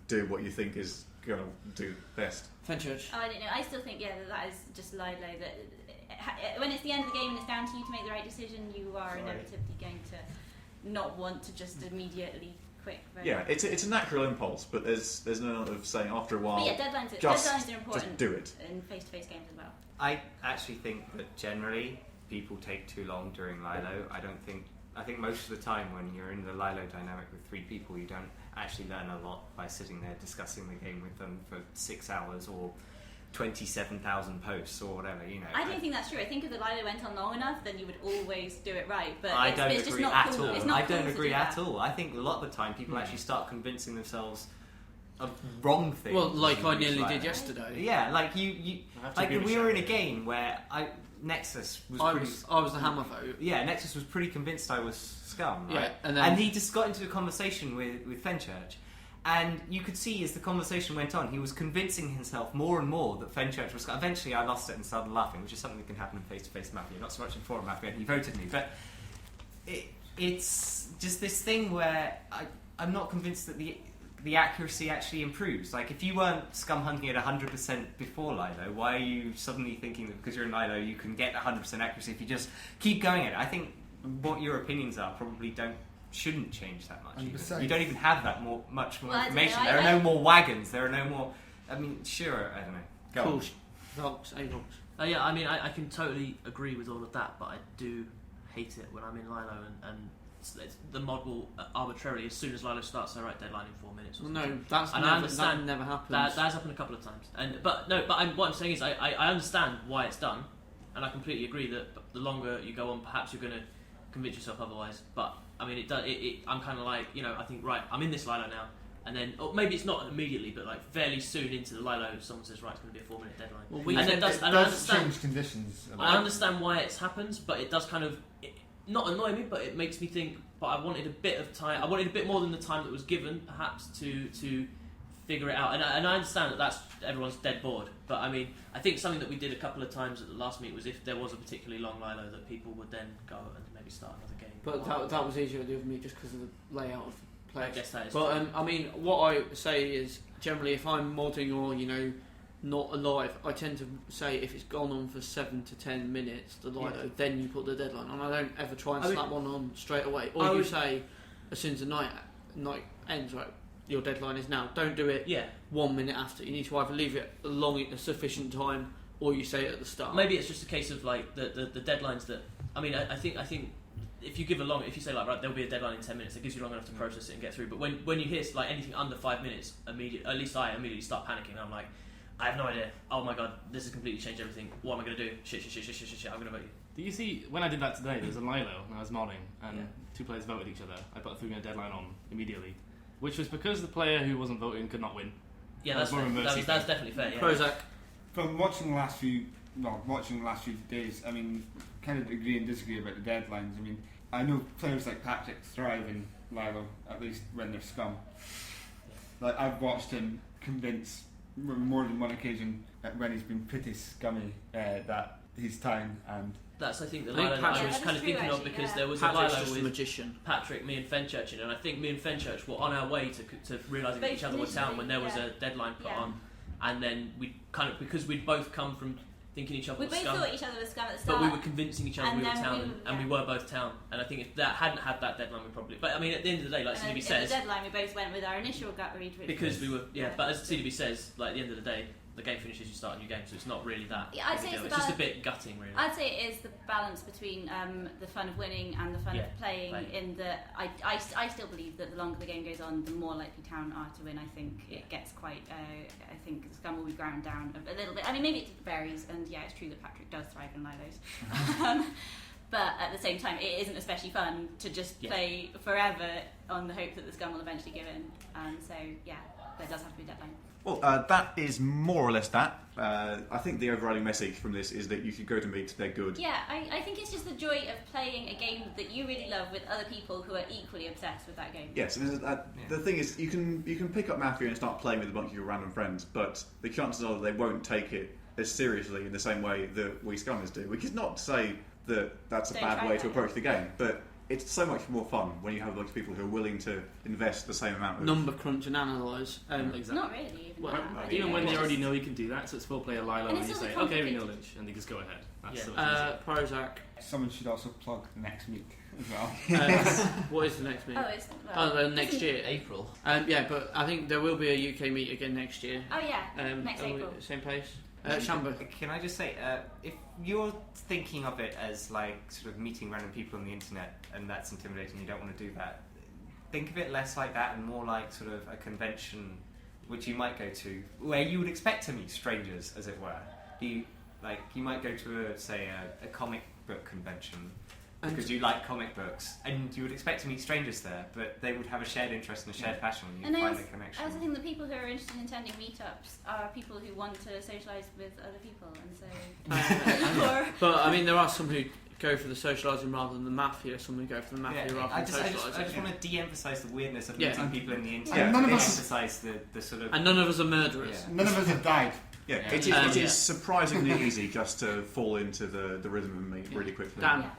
S3: do what you think is going to do best.
S2: Fenchurch.
S8: Oh, I don't know. I still think that is just Lilo. That when it's the end of the game and it's down to you to make the right decision, you are inevitably going to not want to just immediately quit.
S3: Yeah, it's a natural impulse, but there's no of saying after a while.
S8: But yeah, deadlines are important.
S3: Just do it.
S8: In face-to-face games as well.
S5: I actually think that generally people take too long during Lilo. I think most of the time when you're in the Lilo dynamic with 3 people, you don't actually learn a lot by sitting there discussing the game with them for 6 hours or 27,000 posts or whatever.
S8: I don't think that's true. I think if the Lilo went on long enough, then you would always do it right. But
S5: I don't
S8: it's just
S5: agree
S8: not
S5: at
S8: cool.
S5: all.
S8: It's not
S5: I
S8: cool
S5: don't
S8: to
S5: agree
S8: do
S5: at
S8: that.
S5: all. I think a lot of the time people actually start convincing themselves of wrong things.
S2: Well, like I
S5: as you use
S2: nearly
S5: Lilo.
S2: did yesterday.
S5: Yeah, like you like we were in a game where Nexus was
S2: I was the hammer vote.
S5: Yeah, Nexus was pretty convinced I was scum, right?
S2: Yeah, and then
S5: he just got into a conversation with Fenchurch, and you could see as the conversation went on, he was convincing himself more and more that Fenchurch was scum. Eventually, I lost it and started laughing, which is something that can happen in face-to-face Mafia, not so much in forum Mafia, and he voted me. But it's just this thing where I'm not convinced that the accuracy actually improves. Like, if you weren't scum hunting at 100% before Lilo, why are you suddenly thinking that because you're in Lilo you can get 100% accuracy if you just keep going at it? I think what your opinions are probably shouldn't change that much. Even. You don't even have that much more information. There are no more wagons. There are no more. I mean, sure, I don't know. Go on.
S2: Vox, Avox.
S4: Yeah, I mean, I can totally agree with all of that, but I do hate it when I'm in Lilo and the mod will arbitrarily, as soon as Lilo starts, say, right, deadline in 4 minutes. Or
S2: No,
S4: something.
S2: that's
S4: And
S2: never,
S4: I understand
S2: that never happens.
S4: That has happened a couple of times. But what I'm saying is I understand why it's done, and I completely agree that the longer you go on, perhaps you're going to convince yourself otherwise. But I mean, I'm kind of like, I think, right, I'm in this Lilo now, and then, or maybe it's not immediately, but like fairly soon into the Lilo, someone says, right, it's going to be a 4 minute deadline.
S2: Well,
S4: and
S10: it
S4: I
S10: does
S4: understand.
S10: change conditions.
S4: I understand why it's happened, but it does kind of not annoy me, but it makes me think. But I wanted a bit of time. I wanted a bit more than the time that was given, perhaps, to figure it out. And I understand that everyone's dead bored. But I mean, I think something that we did a couple of times at the last meet was if there was a particularly long Lilo, that people would then go and maybe start another game.
S2: But that was easier to do with me just because of the layout of the place.
S4: I guess that is.
S2: But I mean, what I say is generally, if I'm modding or not alive, I tend to say if it's gone on for 7 to 10 minutes, the Lilo, then you put the deadline on. I don't ever try and slap one on straight away. Or you say, as soon as the night ends, right, your deadline is now. Don't do it 1 minute after. You need to either leave it a sufficient time, or you say it at the start.
S4: Maybe it's just a case of like the deadlines that. I mean, I think if you give if you say like, right, there'll be a deadline in 10 minutes, it gives you long enough to process it and get through. But when you hear like anything under 5 minutes, at least I immediately start panicking. I'm like, I have no idea. Oh my god, this has completely changed everything. What am I going to do? Shit, I'm going to vote you.
S6: Do you see, when I did that today, there was a Lilo, and I was modding, and 2 players voted each other. I put a 3-minute deadline on immediately, which was because the player who wasn't voting could not win.
S4: Yeah, that's definitely fair. Yeah.
S2: Prozac.
S10: From watching the last few days, I mean, kind of agree and disagree about the deadlines. I mean, I know players like Patrick thrive in Lilo, at least when they're scum. Like, I've watched him convince more than one occasion when he's been pretty scummy that he's time, and
S4: that's I think the
S2: I think
S4: Lilo that I was
S8: Patrick's
S4: kind of thinking
S8: true,
S4: of because
S8: actually,
S4: there was
S2: Patrick's
S4: a Lilo
S2: just
S4: with
S2: a magician.
S4: Patrick, me and Fenchurch in it, and I think me and Fenchurch were on our way to realising that each other were town when there was a deadline put on, and then we kind of, because we'd both come from thinking each other
S8: We
S4: was
S8: both
S4: scum,
S8: thought each other was scum at the start.
S4: but we were convincing each other
S8: and
S4: we were
S8: then
S4: town, and we were both town. And I think if that hadn't had that deadline, we probably. But I mean, at the end of the day, like CDB says,
S8: the deadline we both went with our initial gut read,
S4: because we were But as CDB says, like at the end of the day, the game finishes, you start a new game, so it's not really that.
S8: Yeah, I'd say
S4: it's just a bit gutting, really.
S8: I'd say it is the balance between the fun of winning and the fun of playing. In that, I still believe that the longer the game goes on, the more likely town are to win. I think it gets quite. I think Scum will be ground down a little bit. I mean, maybe it varies, and it's true that Patrick does thrive in Lilos. But at the same time, it isn't especially fun to just play forever on the hope that the Scum will eventually give in. So there does have to be a deadline.
S3: Well, that is more or less that. I think the overriding message from this is that you should go to meets, they're good.
S8: Yeah, I think it's just the joy of playing a game that you really love with other people who are equally obsessed with that game.
S3: Yes, the thing is, you can pick up Mafia and start playing with a bunch of your random friends, but the chances are that they won't take it as seriously in the same way that we Scummers do, which is not to say that that's a bad way to approach the game, but it's so much more fun when you have a bunch of people who are willing to invest the same amount of
S2: number crunch and analyse.
S6: Exactly.
S8: Not really.
S6: Even when they already know you can do that, so it's 4-player Lilo, and you say, okay, we know Lynch, and they just go ahead. That's so much easier.
S2: Prozac.
S10: someone should also plug the next meet as well.
S2: What is the next meet?
S8: Oh, it's
S2: next year.
S7: April.
S2: Yeah, but I think there will be a UK meet again next year.
S8: Oh yeah, next April.
S2: Same place. Shanba.
S5: Can I just say, if you're thinking of it as like sort of meeting random people on the internet and that's intimidating, you don't want to do that, think of it less like that and more like sort of a convention which you might go to where you would expect to meet strangers, as it were. You might go to a comic book convention because you like comic books, and you would expect to meet strangers there, but they would have a shared interest and a shared passion, and you'd find a connection.
S8: I also think the people who are interested in attending meetups are people who want to socialise with other people, and so.
S2: But I mean, there are some who go for the socialising rather than the mafia. Some who go for the mafia rather than socialising.
S5: I just want to de-emphasise the weirdness of meeting people in the internet.
S10: Yeah. None of us
S5: emphasise the sort of.
S2: And none of us are murderers.
S5: Yeah.
S10: None of us have died.
S3: Yeah, it is surprisingly easy just to fall into the rhythm of meet really quickly.
S2: Dan.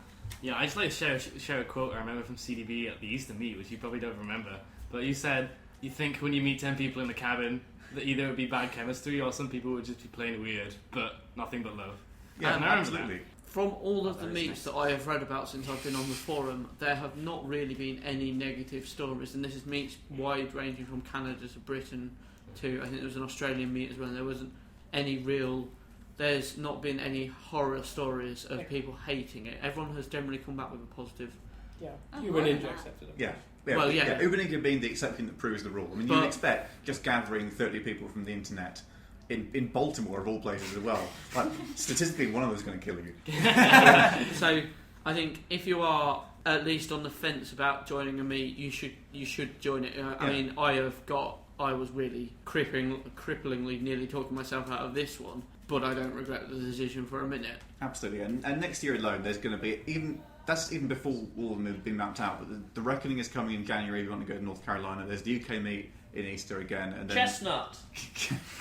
S6: Yeah, I just like to share a quote I remember from CDB at the Easter meet, which you probably don't remember. But you said you think when you meet 10 people in the cabin that either it would be bad chemistry or some people would just be plain weird, but nothing but love.
S3: Yeah,
S6: and I remember
S3: absolutely.
S6: that.
S2: From all of the meets that I have read about since I've been on the forum, there have not really been any negative stories, and this is meets wide ranging from Canada to Britain to, I think there was an Australian meet as well, and there wasn't any real there's not been any horror stories of people hating it. Everyone has generally come back with a positive.
S9: Yeah,
S8: Oh,
S9: Uber
S8: wow.
S9: Ninja accepted it.
S3: Yeah.
S2: Well, yeah.
S3: Uber Ninja being the exception that proves the rule. I mean,
S2: But-
S3: you'd expect just gathering 30 people from the internet in Baltimore, of all places, as well. Like, statistically, one of them is going to kill you.
S2: So I think if you are at least on the fence about joining a meet, you should join it. I mean, I was really cripplingly nearly talking myself out of this one, but I don't regret the decision for a minute.
S3: Absolutely. And next year alone, there's going to be that's even before all of them have been mapped out. But the Reckoning is coming in January. If you want to go to North Carolina, there's the UK meet in Easter again, and then
S4: Chestnut.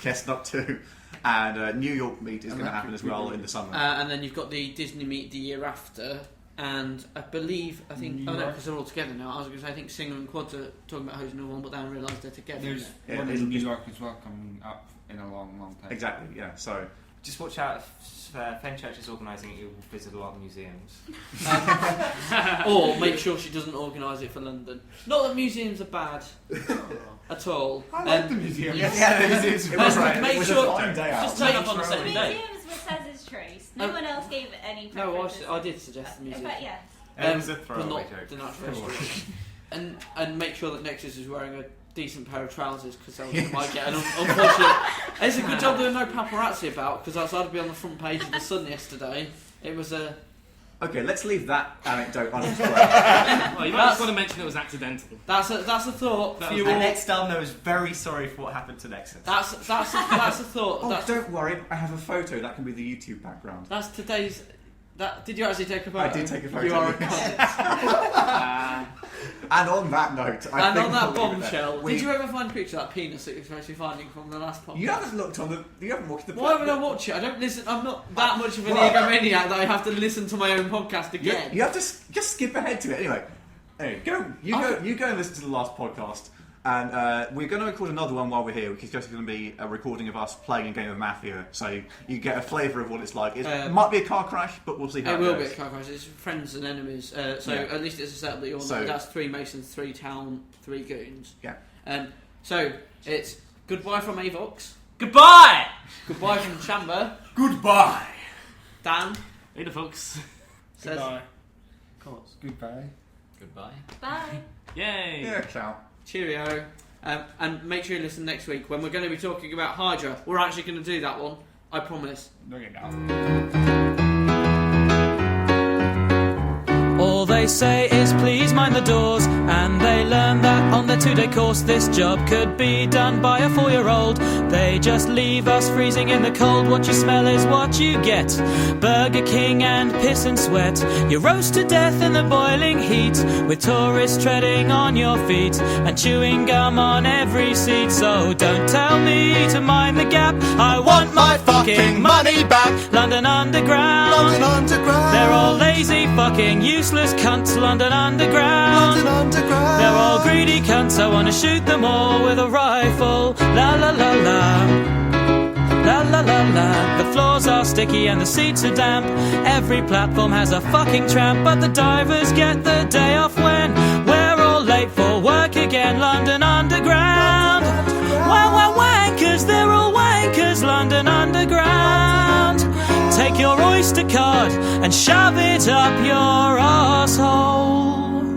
S3: Chestnut too, and New York meet is going to happen as well in the summer.
S2: And then you've got the Disney meet the year after, and I think because they're all together now. I was going to say I think Singer and Quads are talking about hosting one, but then I realised they're together.
S10: There's
S3: Yeah,
S10: one
S3: it'll
S10: in New
S3: be-
S10: York as well coming up in a long, long time.
S3: Exactly. Yeah. So.
S5: Just watch out if Fenchurch is organising it, you'll visit a lot of museums.
S2: Or make sure she doesn't organise it for London. Not that museums are bad at all.
S10: I like the museum.
S5: Yeah, the museums.
S3: It was
S2: Make
S3: it was
S2: sure-
S3: a fine day out.
S4: Just turn up on the
S8: The
S4: same day.
S8: museums were Cez's choice. No
S2: Oh.
S8: one else gave it any
S2: No,
S8: preferences.
S2: I did suggest the museum.
S8: But yeah.
S5: It was a
S2: but
S5: throwaway
S2: not
S5: joke.
S2: the natural history. And make sure that Nexus is wearing a decent pair of trousers because else might get an unfortunate. It's a good job there were no paparazzi about because outside to be on the front page of the Sun yesterday. It was a.
S3: Okay, let's leave that anecdote unexplained.
S6: Well, you might
S2: That's-
S6: just want to mention it was accidental.
S2: That's a thought for you all.
S5: And Xdaamno is very sorry for what happened to Nexus.
S2: That's a thought.
S3: Oh, don't worry, I have a photo that can be the YouTube background.
S2: That's today's. Did you actually take a photo?
S3: I did take a photo.
S2: You are a cunt.
S3: And on that note, I
S2: And
S3: think
S2: on that
S3: we'll leave it there.
S2: bombshell, did you ever find a picture of that penis that you're supposed to be finding from the last podcast?
S3: You haven't looked on the. You haven't watched the.
S2: Why would I watch it? I don't listen. I'm not that much of an
S3: Well-
S2: egomaniac that I have to listen to my own podcast
S3: You,
S2: again.
S3: you have to just skip ahead to it anyway. You go and listen to the last podcast, and we're going to record another one while we're here, which is just going to be a recording of us playing a game of Mafia, so you get a flavour of what it's like. It might be a car crash, but we'll see how it
S2: It will
S3: goes.
S2: be a car crash. It's friends and enemies. So
S3: Yeah.
S2: at least it's a setup that you'll
S3: So-
S2: know. That's 3 Masons, 3 Town, 3 Goons.
S3: Yeah.
S2: So it's goodbye from Avox.
S4: Goodbye!
S2: Goodbye from Shanba.
S10: Goodbye.
S2: Dan
S6: Later, folks.
S2: says
S9: Goodbye.
S10: Goodbye.
S7: Goodbye.
S8: Bye.
S6: Yay!
S3: Yeah, ciao.
S2: cheerio. And make sure you listen next week when we're going to be talking about Hydra. We're actually going to do that one. I promise.
S10: No, you're not.
S1: All they say is please mind the doors, and they learn that on their 2-day course this job could be done by a 4-year-old. They just leave us freezing in the cold. What you smell is what you get. Burger King and piss and sweat. You roast to death in the boiling heat, with tourists treading on your feet and chewing gum on every seat. So don't tell me to mind the gap. I want my fucking money back. London Underground.
S11: London Underground.
S1: They're all lazy, fucking useless cunts. London Underground.
S11: London Underground.
S1: They're all greedy cunts. I wanna shoot them all with a rifle. La la la la. La la la la. The floors are sticky and the seats are damp. Every platform has a fucking tramp, but the divers get the day off when we're all late for work again. London Underground. Wow, wankers, they're all wankers. London Underground. Take your Oyster card and shove it up your arsehole.